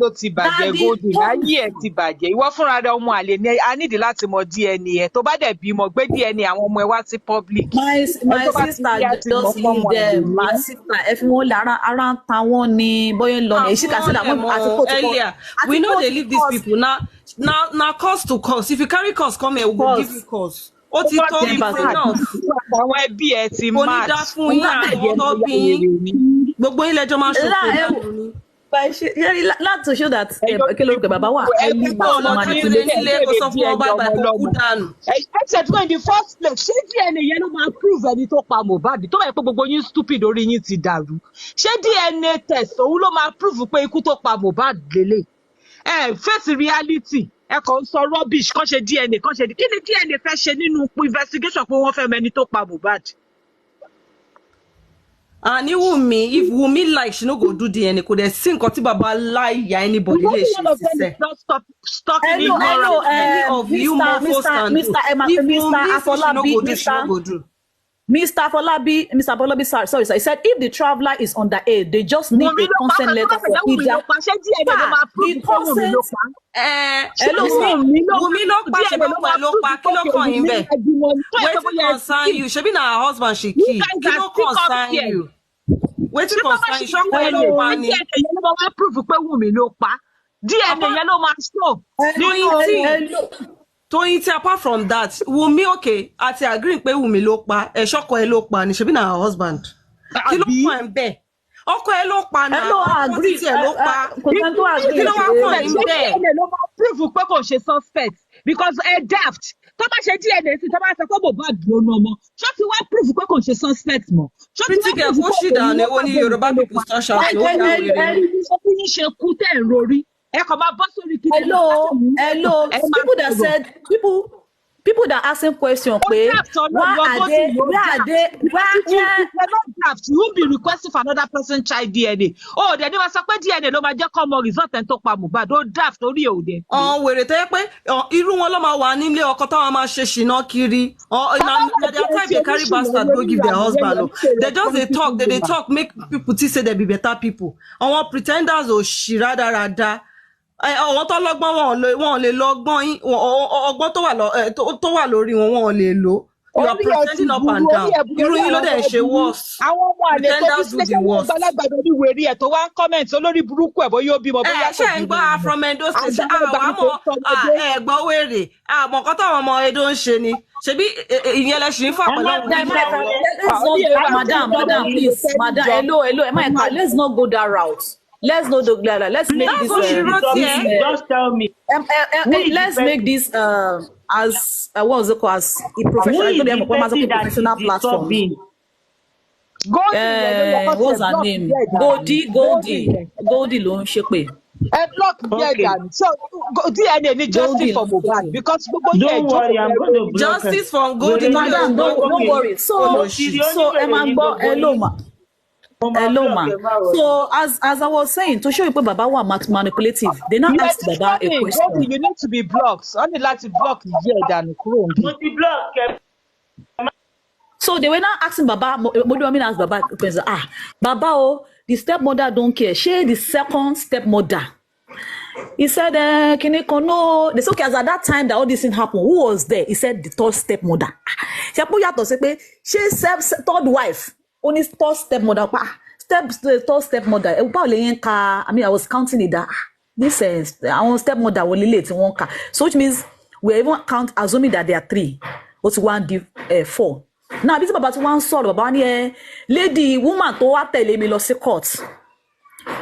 Speaker 9: the more DNA. To buy the be more DNA and one more public.
Speaker 8: My sister just leave them. My sister, if you around town, she can say that
Speaker 1: earlier. We know they leave these people now. Cost to cost. If you carry cost, come here. We will give you cost. Ó ti tó bí enough.
Speaker 9: Àwọn ẹbí ẹ ti máa
Speaker 1: dá fún yín àwọn tó bí yín. Gbogbo ilé ẹjọ́ máa ṣòfò dànù.
Speaker 8: Not to show that Baba wa
Speaker 9: except when the first place ṣé DNA yẹn ló máa prove ẹni tó pa Mohbad tó bá yẹ pé gbogbo yín stupid orí yín ti dàrú. Ṣé DNA test òun ló máa prove pé ikú tó pa Mohbad lélẹ̀? Face reality. Ẹ kàn sọ rubbish kàn ṣe DNA kàn ṣe kí ni DNA fẹ́ ṣe nínú investigation pé wọ́n fẹ́ mẹ́ni tó pa Mohbad.
Speaker 1: And Wunmi, if Wunmi like she no go do DNA, could they sing nǹkan tí baba lie ya anybody lè ṣe ṣe.
Speaker 9: Stop any
Speaker 1: of you Mr. Afolabi,
Speaker 8: Mr. Afolabi, sorry. He said if the traveler is underage, they just need a consent letter for either. The consent.
Speaker 1: Wunmi ló pa ṣe bá ló pa kí ló kàn yín bẹ́ẹ̀. Wetin concern you? Ṣebí na her husband she kill. Kí ló concern you? Wetin concern you? Ṣọ́kọ ẹ ló pa ni.
Speaker 9: DNA yẹn ló máa prove pé Wunmi ló pa. DNA yẹn ló máa show.
Speaker 1: Toyin, apart from that, Wunmi okay, àti agree pé Wunmi ló pa, ṣọ́kọ ẹ ló pa ni, ṣebí na her husband. Kí ló kàn ẹ́ bẹ́ẹ̀? Ọkọ ẹ ló pa na, ọkọ tí ẹ ló pa. Kí ló wá kàn yín bẹ́ẹ̀?
Speaker 9: DNA ló máa prove pé kò ṣe suspect because daft. Tó bá ṣe DNA sí tó bá sọ pé Mohbad ló ná ọmọ. Ṣó ti wá prove pé kò ṣe suspect mọ́.
Speaker 1: Pretty girl kó ṣì dà ní ó ní Yorùbá people start shouting.
Speaker 9: Ẹni ṣe kú tẹ̀ ń rorí.
Speaker 8: Hello. People that asking question, where are they?
Speaker 9: You won't be requesting for another person's child DNA. Oh, they never say DNA no ma jẹ́ kó mọ result and talk pa Mohbad. Don't daft orí o de.
Speaker 1: Wèrè tẹ́ pé irú wọn ló máa wà nílé ọkọ táwọn máa ṣe ṣìnà kiri. Na their type they carry bastard go give their husband. They just they talk make people think say they be better people. Àwọn pretenders ò ṣì rádaràda. Àwọn tó lọ́gbọ́n wọn lè lọ́gbọ́n ọgbọ́n tó wà lórí wọn lè lò. You are pretending up and down. Irú yín ló dẹ̀ ṣe worse.
Speaker 9: Àwọn ọmọ àlè tó bí sílẹ̀ wọn gbalagbàdo ní wèrè ẹ̀ tó wá ń comment olórí burúkú ẹ̀ bó yóò bímọ bóyá kò bímọ.
Speaker 1: Ṣé ń gbọ́ from Edo State? Ẹ̀gbọ́n wèrè. Àmọ́ nǹkan táwọn ọmọ Edo ń ṣe ni. Ṣebí ìyẹn lẹ ṣì ń fà pẹ̀lú
Speaker 8: àwọn Madam, please. Madam, hello. Let's not go that route. Let's not do that. Let's make this.
Speaker 6: Just tell me.
Speaker 8: Let's make this as what was it called, as a professional platform. What's her name? Goldie ló ń ṣe pé.
Speaker 9: Block so DNA need justice for Mohbad because
Speaker 6: don't worry, I'm going to block
Speaker 1: justice for Goldie.
Speaker 8: Madam, don't worry. So Emma, hello ma. Hello, ma. So as I was saying, to show you that Baba was manipulative, they now
Speaker 9: You are
Speaker 8: asked Baba a
Speaker 9: disturbing.
Speaker 8: question.
Speaker 9: Gobi, you need to be blocked. Only like to block here than
Speaker 5: Multi-block.
Speaker 8: So they were now asking Baba, Oriyomi asked Baba, Baba, oh, the stepmother don't care. She the second stepmother. He said, no. They said, okay, as at that time that all this thing happened, who was there? He said, the third stepmother. She's third wife. Only third stepmother. The third stepmother. I mean, I was counting it that this is our stepmother will relate in one car. So which means we even count assuming that there are 3. What's 1 4. Now, this is about one sort of lady, woman to what tell me lost court.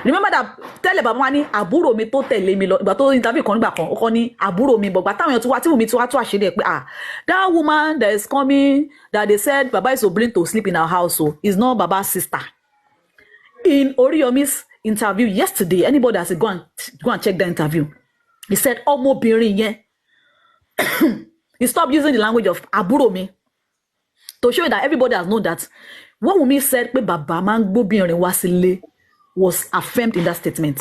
Speaker 8: Remember that tell Baba ni àbúrò mi tó tẹ̀lé mi lọ ìgbà tó interview kan nígbà kan ó kọ ní àbúrò mi but táwọn èèyàn tó wá tí mi tó wá tó àṣírí pé that woman that is coming that they said Baba is obliged to sleep in our house so is not Baba's sister. In Oriyomi's interview yesterday, anybody has go and check the interview. He said ọmọbìnrin yẹn he stopped using the language of àbúrò mi to show you that everybody has known that what Wunmi said pé Baba máa ń gbóbìnrin wá sílé was affirmed in that statement.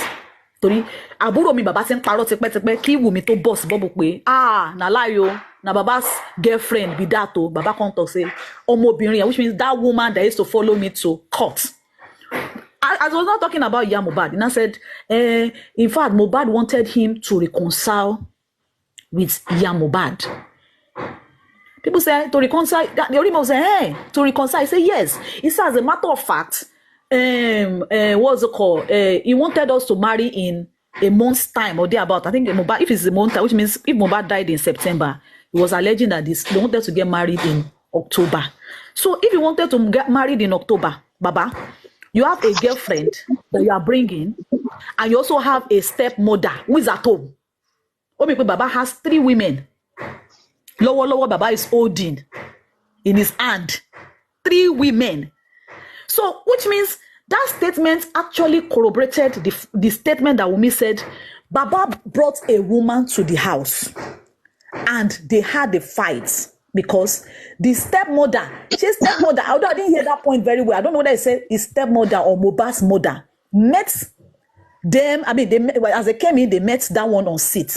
Speaker 8: Torí àbúrò mi Baba ti ń parọ́ tipẹ́tipẹ́ kí Wunmi tó boss bubble pé na lie o na Baba's girlfriend be that o Baba come talk say ọmọbìnrin which means that woman that used to follow me to court. I was not talking about Iya Mohbad. And I said, in fact, Mohbad wanted him to reconcile with Iya Mohbad. People say to reconcile. The Oriyomi say, hey, to reconcile. I say yes. He says, as a matter of fact, what's it called? He wanted us to marry in a month's time or thereabout. I think Mohbad, if it's a month, which means if Mohbad died in September, he was alleging that they wanted to get married in October. So if you wanted to get married in October, Baba, you have a girlfriend that you are bringing, and you also have a stepmother who is at home. Baba has 3 women. Lower Baba is holding in his hand 3 women. So, which means that statement actually corroborated the statement that Wunmi said, Baba brought a woman to the house and they had a fight because the stepmother, although I didn't hear that point very well, I don't know whether I said his stepmother or Mohbad's mother, met them, as they came in, they met that one on seat.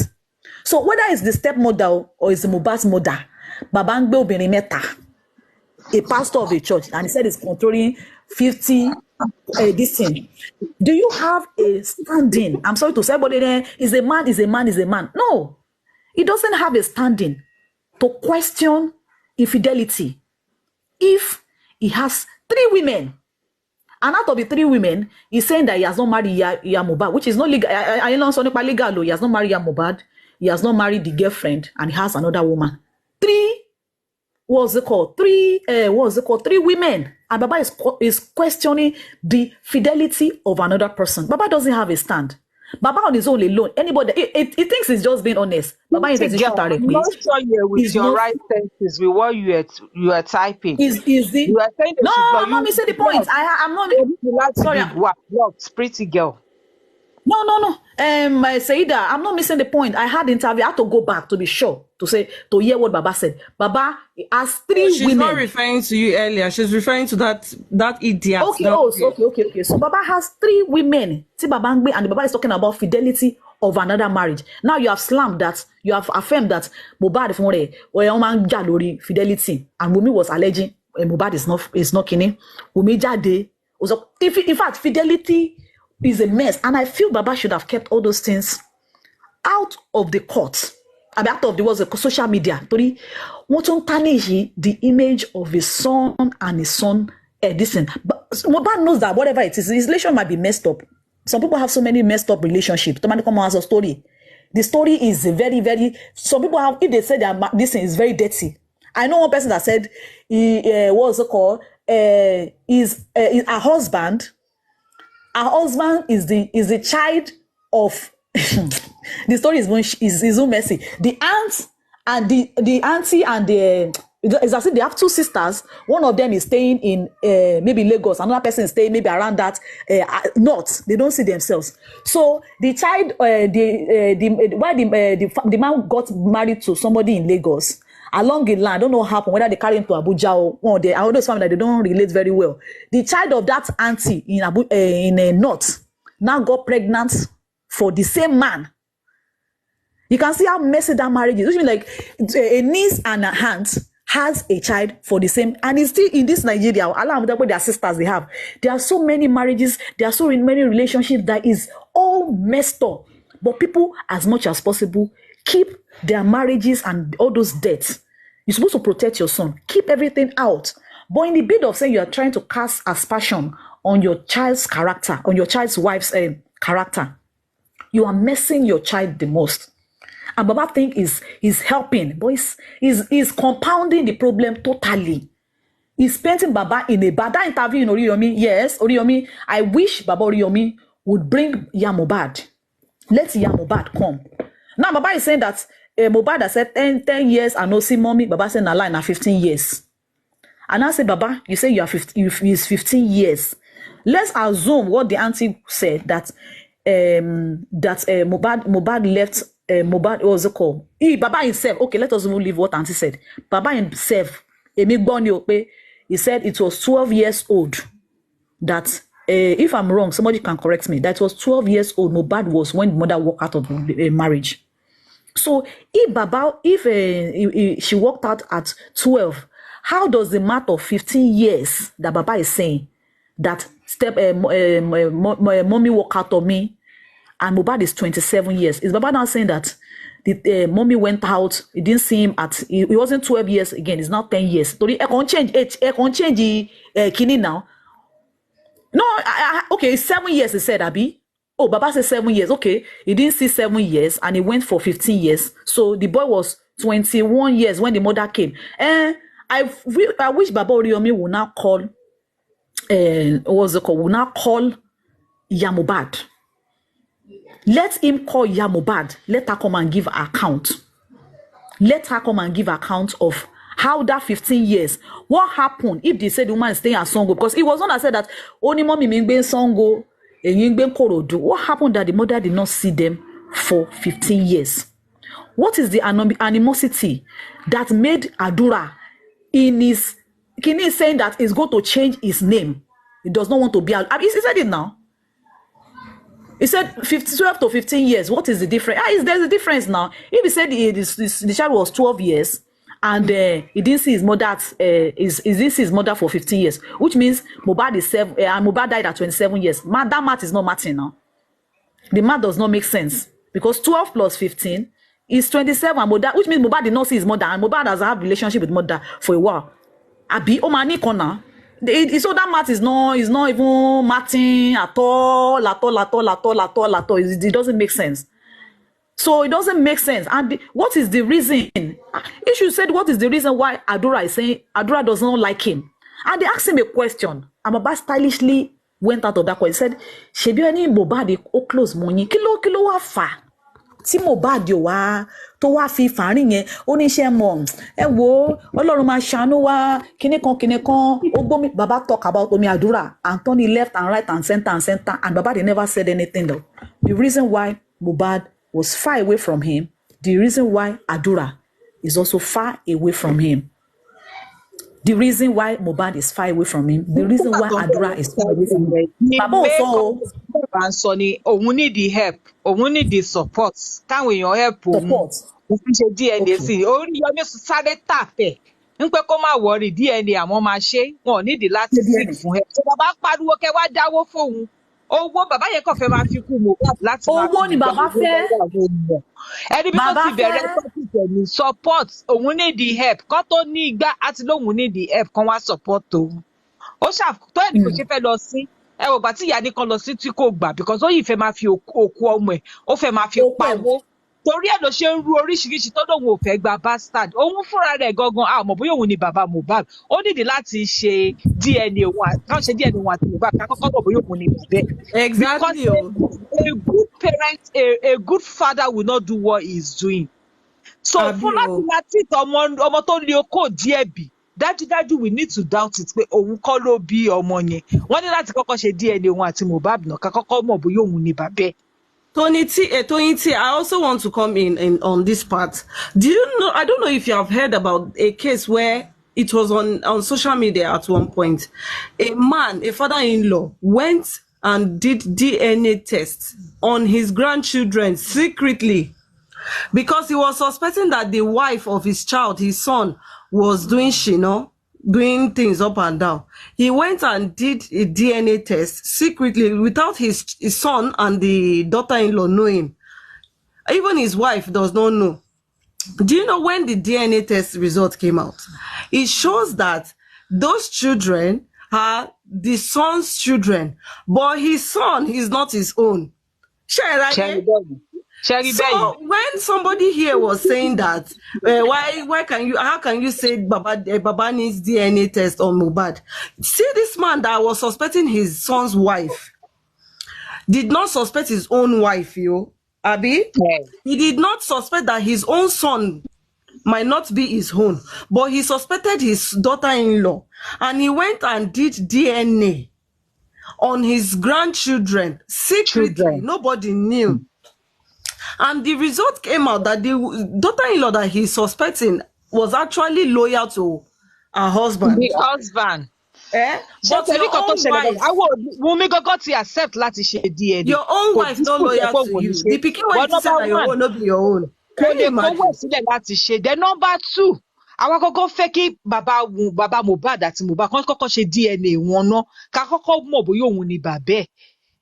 Speaker 8: So whether it's the stepmother or it's the Mohbad's mother, Baba ń gbé obìnrin mẹ́ta, a pastor of a church, and he said he's controlling 50 this thing. Do you have a standing? I'm sorry to say, but is a man. No, he doesn't have a standing to question infidelity if he has 3 women. And out of the 3 women, he's saying that he has not married Iya Mohbad, which is not legal. I know something legal. He has not married Iya Mohbad. He has not married the girlfriend, and he has another woman. 3 women. And Baba is questioning the fidelity of another person. Baba doesn't have a stand. Baba on his own alone. Anybody, he thinks he's just being honest. Baba is
Speaker 9: I'm not sure you're with your right senses with what you are typing.
Speaker 8: Is it?
Speaker 9: You are saying
Speaker 8: no, I'm not missing the point. I'm not. Sorry.
Speaker 9: Blocked, pretty girl.
Speaker 8: No. Saida, I'm not missing the point. I had the interview. I had to go back to be sure to hear what Baba said. Baba has 3 women.
Speaker 1: She's not referring to you earlier. She's referring to that idiot.
Speaker 8: Okay. So Baba has 3 women. See Baba Ngbe, and Baba is talking about fidelity of another marriage. Now you have slammed that. You have affirmed that Mohbad fidelity, and Wunmi was alleging Mohbad is not kidding. Wunmi jade. In fact, fidelity is a mess, and I feel Baba should have kept all those things out of the court. Out of the social media. Tori, what on tarnish the image of his son and his son. Listen, but Mohbad knows that whatever it is, his relation might be messed up. Some people have so many messed up relationships. Tomani come as a story. The story is very, very. Some people have, if they say that this thing is very dirty. I know one person that said what's it called? Is a husband. Her husband is the child of the story is so messy. The aunt and the auntie and it's as if they have 2 sisters. One of them is staying in maybe Lagos. Another person is staying maybe around that north. They don't see themselves. So the child, the man got married to somebody in Lagos, along the line, I don't know what happened, whether they carry him to Abuja or I know this family that they don't relate very well. The child of that auntie in North now got pregnant for the same man. You can see how messy that marriage is. Which means like a niece and a aunt has a child for the same, and it's still in this Nigeria. Allah, their sisters they have. There are so many marriages, there are so many relationships that is all messed up. But people, as much as possible, keep their marriages and all those debts. You're supposed to protect your son. Keep everything out. But in the bid of saying you are trying to cast aspersion on your child's character, on your child's wife's character, you are messing your child the most. And Baba think is helping, but is compounding the problem totally. He's painting Baba in a bad. That interview in Oriyomi, yes, Oriyomi, I wish Baba Oriyomi would bring Mohbad. Let Mohbad come. Now Baba is saying that Mohbad has said 10 years and no see mommy. Baba said na lie na 15 years. And I say, Baba, you say you are 15 years. Let's assume what the auntie said, that Mohbad left. Mohbad was called. Baba himself. Okay, let us leave what auntie said. Baba himself, he said it was 12 years old. That if I'm wrong, somebody can correct me. That was 12 years old. Mohbad was when the mother walked out of the marriage. So if she walked out at 12, how does the math of 15 years that Baba is saying that mommy walked out of me? And Mohbad is 27 years. Is Baba now saying that the mommy went out, he didn't see him it wasn't 12 years again, it's now 10 years. So I can't change kini now. No, okay, 7 years he said, Abi. Oh, Baba said 7 years. Okay, he didn't see 7 years and he went for 15 years. So the boy was 21 years when the mother came. And I wish Baba Oriyomi will now call, will now call Mohbad. Let him call Mohbad. Let her come and give account. Let her come and give account of how that 15 years, what happened if they said the woman is staying at Songo, because it was not that said that only mommy mingbe Songo and yingbe Korodu. What happened that the mother did not see them for 15 years? What is the animosity that made Adura in his Kini saying that he's going to change his name? He does not want to be. He said it now. He said 12 to 15 years. What is the difference? There's a difference now. If he said the child was 12 years and he didn't see his mother, he didn't see his mother for 15 years, which means Mohbad is 7, and Mohbad died at 27 years. That math is not matching now. The math does not make sense because 12 plus 15 is 27. Which means Mohbad did not see his mother, and Mohbad has had a relationship with mother for a while. Abi Omani Kona. So that math is not even matching at all. It doesn't make sense. So it doesn't make sense. And what is the reason? If you said what is the reason why Adura is saying Adura does not like him, and they asked him a question, Amaba stylishly went out of that question. He said, "Shebi any Mohbad o close money kilo wa fa tí Mohbad yo wa tó wá fi fàárín yẹn ó ní iṣẹ́ mọ̀ ẹ wo Ọlọ́run máa ṣàánú wa kíní kan Ogbomi." Baba talk about Omi Adura, Anthony left and right and center, and Baba they never said anything though. The reason why Mohbad was far away from him, the reason why Adura is also far away from him, the reason why Mohbad is far away from him, the reason why Adura is far away from him. Baba
Speaker 9: also òun need the help, òun need the support. Káwọn èèyàn help òun. Òun ṣe DNA sí. Oriyomi sáré tàpẹ̀. Ń pé kó má worry DNA àwọn máa ṣe. Wọn ò nídìí láti seek fún help. Ṣé bàbá pariwo kẹ́ wá dáwó fóun? Owó bàbá yẹn kàn fẹ́ máa fi kú Mohbad láti máa fi.
Speaker 8: Owó ni bàbá fẹ́.
Speaker 9: Ẹni bí tó ti bẹ̀rẹ̀ topic ní support, òun need the help. Kán tó ní igbá àti lóhun need the help kan wá support òun. Ó ṣàtọ́ ẹni kò ṣe fẹ́ lọ sí. Ẹ wò gbà tí ìyá ní kan lọ sí tí kò gbà because ó yìí fẹ́ máa fi òkú ọmọ ẹ̀, ó fẹ́ máa fi pawó. Torí ẹ̀ ló ṣe ń ru oríṣiríṣi tó lóun ò fẹ́ gba bastard. Òun fúnra rẹ̀ gangan àmọ́ bóyá òun ni bàbá Mohbad. Ó nídìí láti ṣe DNA òun àti Mohbad ká kọ́kọ́ mọ̀ bóyá òun ni bàbá.
Speaker 1: Exactly.
Speaker 9: Because a good parent, a good father will not do what he is doing. So fún láti máa treat ọmọ tó lé okó díẹ̀ bì. Dájúdájú we need to doubt it pé òun kọ́ ló bí ọmọ yẹn. Wọ́n ní láti kọ́kọ́ ṣe DNA òun àti Mohbad náà ká kọ́kọ́ mọ̀ bóyá òun ni bàbá.
Speaker 1: Tony T, I also want to come in on this part. Do you know? I don't know if you have heard about a case where it was on social media at one point. A man, a father-in-law, went and did DNA tests on his grandchildren secretly because he was suspecting that the wife of his child, his son, was doing doing things up and down. He went and did a DNA test secretly without his son and the daughter-in-law knowing. Even his wife does not know. Do you know when the DNA test result came out? It shows that those children are the son's children, but his son is not his own. So when somebody here was saying that, how can you say Baba needs DNA test on Mohbad? See, this man that was suspecting his son's wife did not suspect his own wife, Abi. He did not suspect that his own son might not be his own, but he suspected his daughter-in-law, and he went and did DNA on his grandchildren secretly. Nobody knew. And the result came out that the daughter-in-law that he's suspecting was actually loyal to her husband.
Speaker 9: The husband.
Speaker 1: But your own wife,
Speaker 9: accept DNA.
Speaker 1: Your own wife not loyal to you. The pikin when you say that your own not be your own. Can you imagine?
Speaker 9: The number 2. Àwọn kọ́kọ́ fẹ́ kí bàbá Mohbad àti Mohbad kan kọ́kọ́ ṣe DNA wọn náà ká kọ́kọ́ mọ̀ bóyá òun ni bàbá ẹ̀.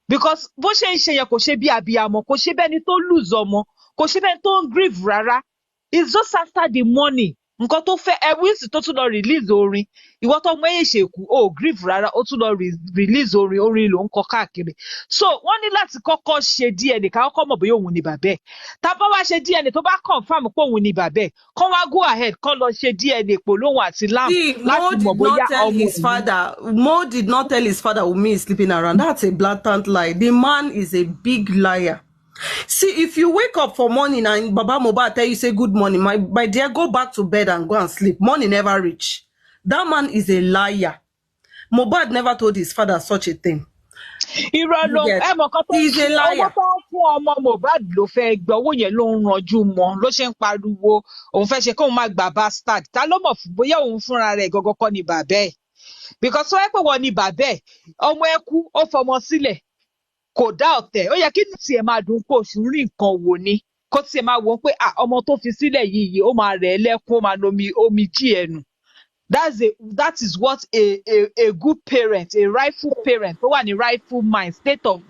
Speaker 9: Because bó ṣe ń ṣe yẹn kò ṣe bí abiyamọ, kò ṣe bẹ́ni tó lose ọmọ, kò ṣe bẹ́ni tó ń grieve rárá. It's just after the money. Nǹkan tó fẹ́ Ewins tó tún lọ release orin. Ìwọ tó mọ èyí ṣèkú, grieve rárá, ó tún lọ release orin ló ń kọ káàkiri. So wọ́n ní láti kọ́kọ́ ṣe DNA ká kọ́kọ́ mọ̀ bóyá òun ni bàbá ẹ̀. Tá bá wá ṣe DNA tó bá confirm pé òun ni bàbá ẹ̀, kán wá go ahead kán lọ ṣe DNA pò lóhun àti lamb láti mọ̀ bóyá ọmọ.
Speaker 1: Mo did not tell his father Wunmi is sleeping around. That's a blatant lie. The man is a big liar. See, if you wake up for morning and Baba Mohbad tell you say good morning, my dear, go back to bed and go and sleep. Morning never reach. That man is a liar. Mohbad never told his father such a thing.
Speaker 9: He's a liar. Ọmọ Mohbad ló fẹ́ gbọ́ owó yẹn ló ń ranjú mọ́ ló ṣe ń pariwo òun fẹ́ ṣe kóun má gba bastard ta ló mọ̀ bóyá òun fúnra rẹ̀ gọ́gọ́ kọ́ ni bàbá ẹ̀ because sọ pé wọ́n ni bàbá ẹ̀ ọmọ ẹ̀ kú ó fọmọ sílẹ̀ kò dá ọ̀tẹ̀ ó yẹ kí tiẹ̀ máa dùn kó oṣù rí nǹkan wò ni kó tiẹ̀ máa wò ó pé ọmọ tó fi sílẹ̀ yìí ó máa rẹ̀ ẹ́ lẹ́kún ó máa nomi omi jí ẹnu. That is what a good parent, a rightful parent, tó wà ní rightful state of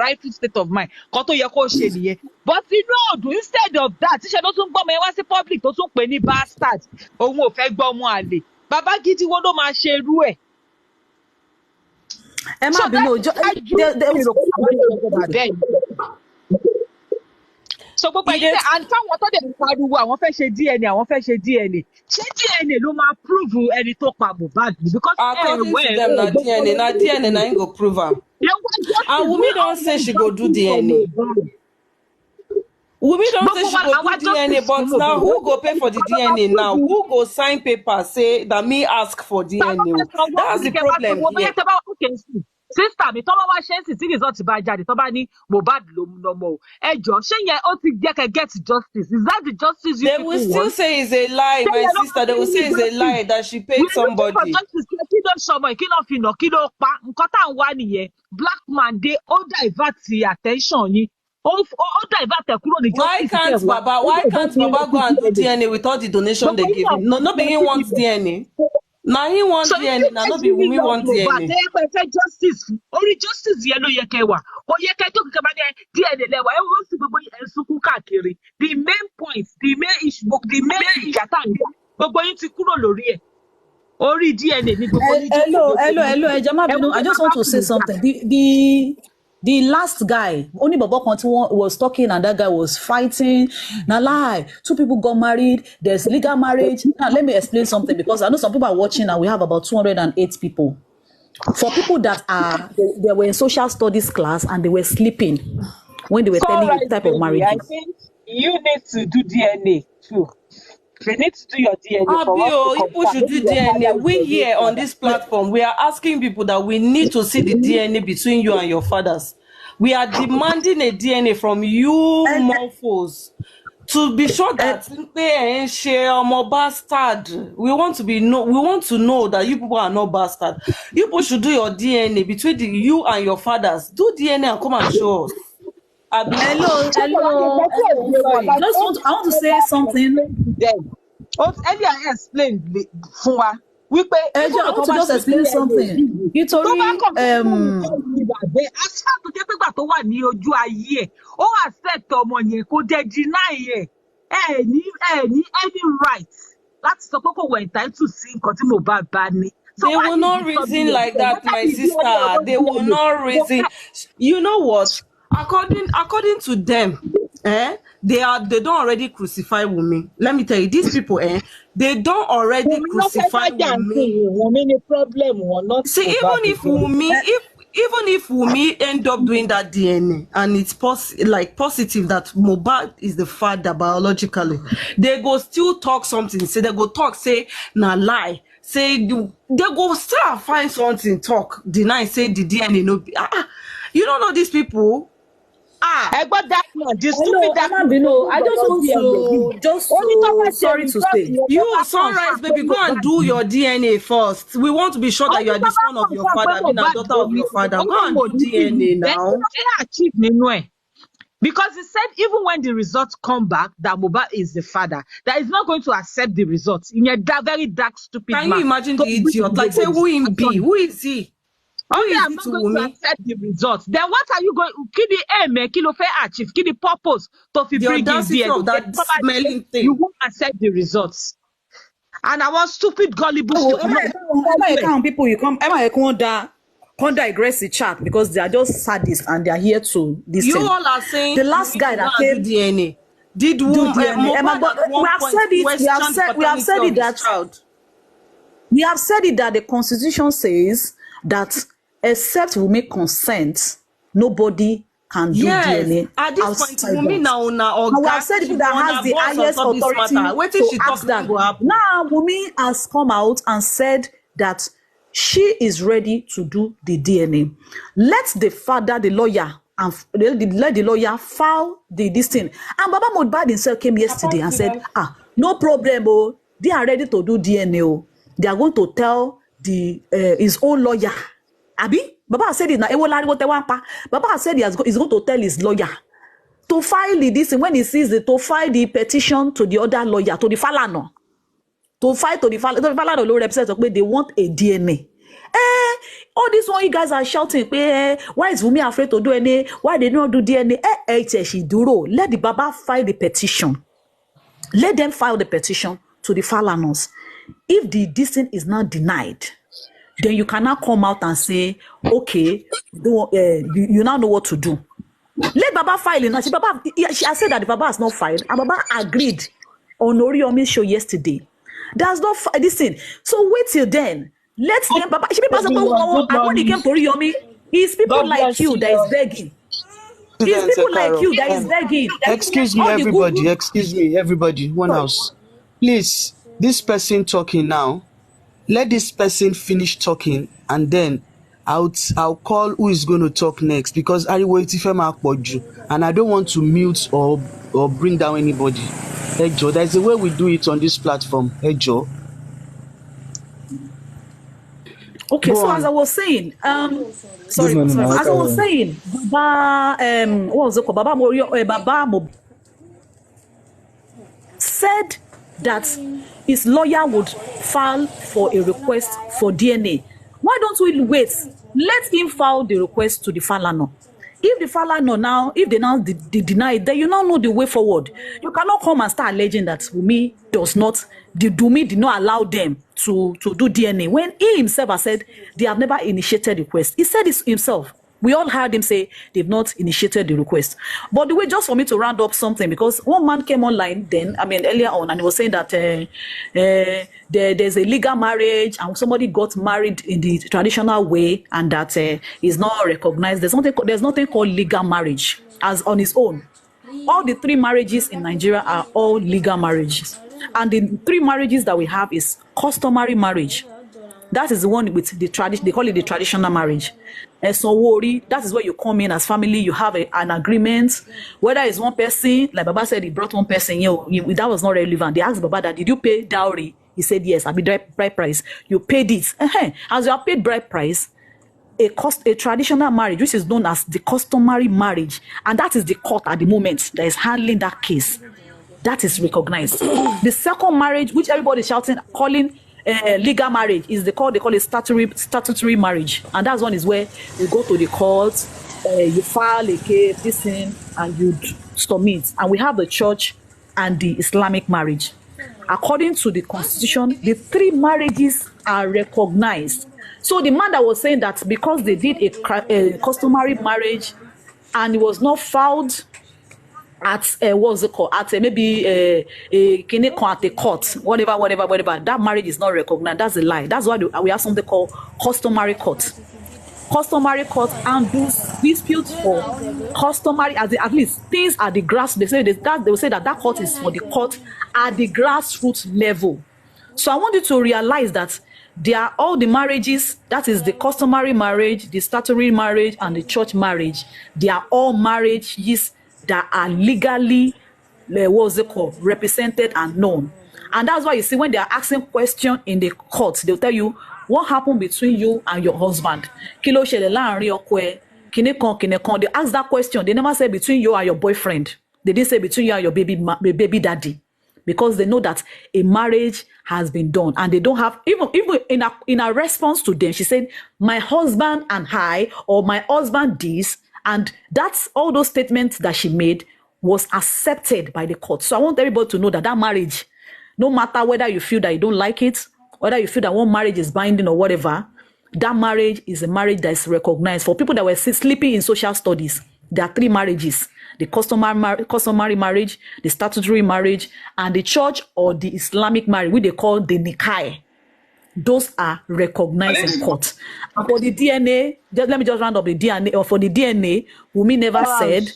Speaker 9: mind, kan tó yẹ kó ṣe nìyẹn. But instead of that, tíṣe ló tún gbọ́ ọmọ yẹn wá sí public tó tún pè ní bastard, òun ò fẹ́ gbọ́ ọmọ àlè. Bàbá gidi wo ló máa ṣe irú ẹ̀?
Speaker 8: Ẹ má bínú
Speaker 9: so gbogbo ẹ̀yin tẹ́ and fáwọn tó dẹ̀ ń pariwo àwọn fẹ́ ṣe DNA ṣé DNA ló máa prove ẹni tó pa Mohbad because
Speaker 1: according to them na DNA na im go prove am. And Wunmi don say she go do DNA. Wunmi don say she go do DNA, but now who go pay for the DNA now? Who go sign paper say that me ask for DNA? That's the problem here.
Speaker 9: Sister mi tó bá wá ṣe ń sì tí result bá jáde tó bá ní Mohbad ló mú lọ́mọ o ẹjọ́ ṣé yẹn ó ti jẹ́ kẹ́ get justice. Is that the justice you people want?
Speaker 1: They will still say it's a lie, my sister. They will say it's a lie that she paid somebody.
Speaker 9: Kí ló ṣọmọ kí ló fi nà kí ló pa nǹkan tá à ń wá nìyẹn. Black man dey ó divert attention yín ó divert kúrò ní justice.
Speaker 1: Why can't Baba go and do DNA with all the donation they give him? No be him want DNA. Now he wants DNA, now not be Wunmi want DNA.
Speaker 9: Justice, only justice yẹn ló yẹ kẹ́ wà. Ó yẹ kẹ́ tó kẹ́ bá dé DNA lẹ́wà. Ẹ wọ́n sì gbogbo ẹ̀sùnkún káàkiri. The main point, the main issue, the main ìjàtà ni gbogbo yín ti kúrò lórí ẹ̀. Orí DNA ni gbogbo yín.
Speaker 8: Hello, ẹ jọ̀ọ́ má bínú. I just want to say something. The last guy, only Baba Konti was talking and that guy was fighting. Now lie, 2 people got married. There's legal marriage. Now let me explain something because I know some people are watching and we have about 208 people. For people that they were in social studies class and they were sleeping when they were telling you the type of marriage.
Speaker 9: I think you need to do DNA too. You need to do your DNA.
Speaker 1: People should do DNA. We here on this platform, we are asking people that we need to see the DNA between you and your fathers. We are demanding a DNA from you morphos to be sure that bastard. We want to know that you people are not bastard. You people should do your DNA between you and your fathers. Do DNA and come and show us.
Speaker 8: Hello. Sorry. I want to say something.
Speaker 9: Earlier explained fún wa wípé
Speaker 8: I want to just explain something. Nítorí
Speaker 9: àṣà tó jẹ́ pé gbà tó wà ní ojú ayé ẹ̀ ó accept ọmọ yẹn kó dẹ̀ deny ẹ̀ ní any right láti sọ pé kò wẹ̀ entitled sí nǹkan tí Mohbad bá ní.
Speaker 1: They will not reason like that, my sister. They will not reason. You know what? According to them, they don't already crucify Wunmi. Let me tell you, these people, they don't already crucify Wunmi. See, even if Wunmi end up doing that DNA and it's positive that Mohbad is the father biologically, they go still talk something. Say they go talk, say na lie. Say they go still find something, talk, deny, say the DNA no be. You don't know these people.
Speaker 9: I got that one. The stupid that
Speaker 8: I just want to sorry to say.
Speaker 1: You Sunrise, baby, go and do your DNA first. We want to be sure that you are the son of your father, being a daughter of your father. Go and do DNA now.
Speaker 9: Because he said even when the results come back that Mohbad is the father, that is not going to accept the results in a very dark, stupid man.
Speaker 1: Can you imagine the idiot? Like, say, who him be? Who is he?
Speaker 9: Okay, I'm not going to accept the results. Then what are you going to achieve? Kill the purpose to bring
Speaker 1: of that smelling thing.
Speaker 9: You won't accept the results. And I want stupid gullible
Speaker 8: people you come can't digress the chat because they are just sadists and they are here to listen.
Speaker 1: You all are saying
Speaker 8: the last guy that came
Speaker 1: DNA did
Speaker 8: do DNA. We have said it that the constitution says that except we make consent, nobody can do DNA.
Speaker 1: At this point, Wunmi
Speaker 8: we have said it that has the highest authority to ask that. Now Wunmi has come out and said that she is ready to do the DNA. Let the father, the lawyer, and let the lawyer file this thing. And Baba Mohbad himself came yesterday and said, no problem, they are ready to do DNA. They are going to tell his own lawyer. Abi, Baba said it now. Baba said he's going to tell his lawyer to file this. When he sees it, to file the petition to the other lawyer, to the Falano. To fight to the Falano law represents they want a DNA. All this one you guys are shouting, why is Wunmi afraid to do DNA? Why they don't do DNA? Let the Baba file the petition. Let them file the petition to the Falanos. If this thing is not denied, then you cannot come out and say, okay, you now know what to do. Let Baba file it. She has said that the Baba has not filed, and Baba agreed on Oriyomi's show yesterday. There's no this thing. So wait till then. Let them Baba. When he came to Oriyomi, it's people like you that is begging. It's people like you that is begging.
Speaker 10: Excuse me, everybody. Excuse me, everybody. One house. Please, this person talking now. Let this person finish talking, and then I'll call who is going to talk next, because and I don't want to mute or bring down anybody. Hey Joe, there's a way we do it on this platform. Hey Joe.
Speaker 8: Okay, so as I was saying, as I was saying, what was it called? Baba said that his lawyer would file for a request for DNA. Why don't we wait? Let him file the request to the Falano. If the Falano now, if they now deny it, then you now know the way forward. You cannot come and start alleging that Wunmi did not allow them to do DNA. When he himself has said they have never initiated the request. He said this himself. We all heard him say they've not initiated the request. But the way, just for me to round up something, because one man came online then, earlier on, and he was saying that there's a legal marriage and somebody got married in the traditional way and that is not recognized. There's nothing called legal marriage as on its own. All the 3 marriages in Nigeria are all legal marriages. And the 3 marriages that we have is customary marriage. That is the one with the tradition. They call it the traditional marriage. And so worry, that is where you come in as family. You have an agreement. Whether it's one person, like Baba said, he brought one person. That was not relevant. They asked Baba that, did you pay dowry? He said yes. I mean, bride price. You paid it. As you have paid bride price, a traditional marriage, which is known as the customary marriage, and that is the court at the moment that is handling that case. That is recognized. The second marriage, which everybody is shouting, calling legal marriage, is they call it statutory marriage, and that one is where you go to the court, you file a case, this thing, and you submit. And we have the church and the Islamic marriage. According to the constitution, the three marriages are recognized. So the man that was saying that because they did a customary marriage and it was not filed at what's it called, at maybe at the court, whatever, that marriage is not recognized. That's a lie. That's why we have something called customary court. Customary court handles disputes for customary, at least things at the grass. They will say that court is for the court at the grassroots level. So I want you to realize that they are all the marriages, that is the customary marriage, the statutory marriage, and the church marriage. They are all marriages that are legally, represented and known. And that's why you see when they are asking questions in the court, they'll tell you what happened between you and your husband. They ask that question. They never say between you and your boyfriend. They didn't say between you and your baby daddy. Because they know that a marriage has been done, and they don't have even in a response to them. She said, "My husband and I," or "My husband this," and that's all those statements that she made was accepted by the court. So I want everybody to know that marriage, no matter whether you feel that you don't like it, whether you feel that one marriage is binding or whatever, that marriage is a marriage that is recognized. For people that were sleeping in social studies, there are three marriages: the customary marriage, the statutory marriage, and the church or the Islamic marriage, which they call the nikah. Those are recognized in court. And for the DNA, let me just round up the DNA. Or for the DNA, Wunmi never said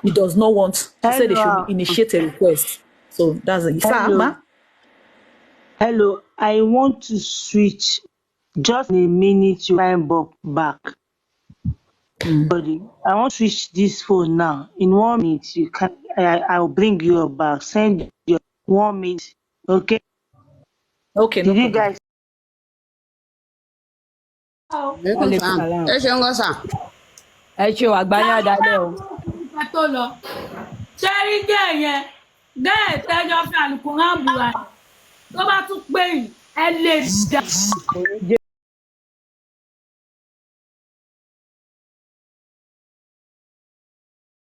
Speaker 8: he does not want to say they should initiate a request. So that's it.
Speaker 6: Hello, I want to switch just in a minute. You climb back. I want to switch this phone now. In 1 minute, you can. I'll bring you back. Send your 1 minute. Okay.
Speaker 8: Okay.
Speaker 6: Did you guys?
Speaker 11: Ẹ ṣe wà gbáyà dalẹ̀ o.
Speaker 12: Tó lọ ṣé rí gẹ̀yẹn gẹ̀ẹ́ tẹ́jọ́ fi àlùkò hàn bùrà tó bá tún pè yín ẹ lè dà.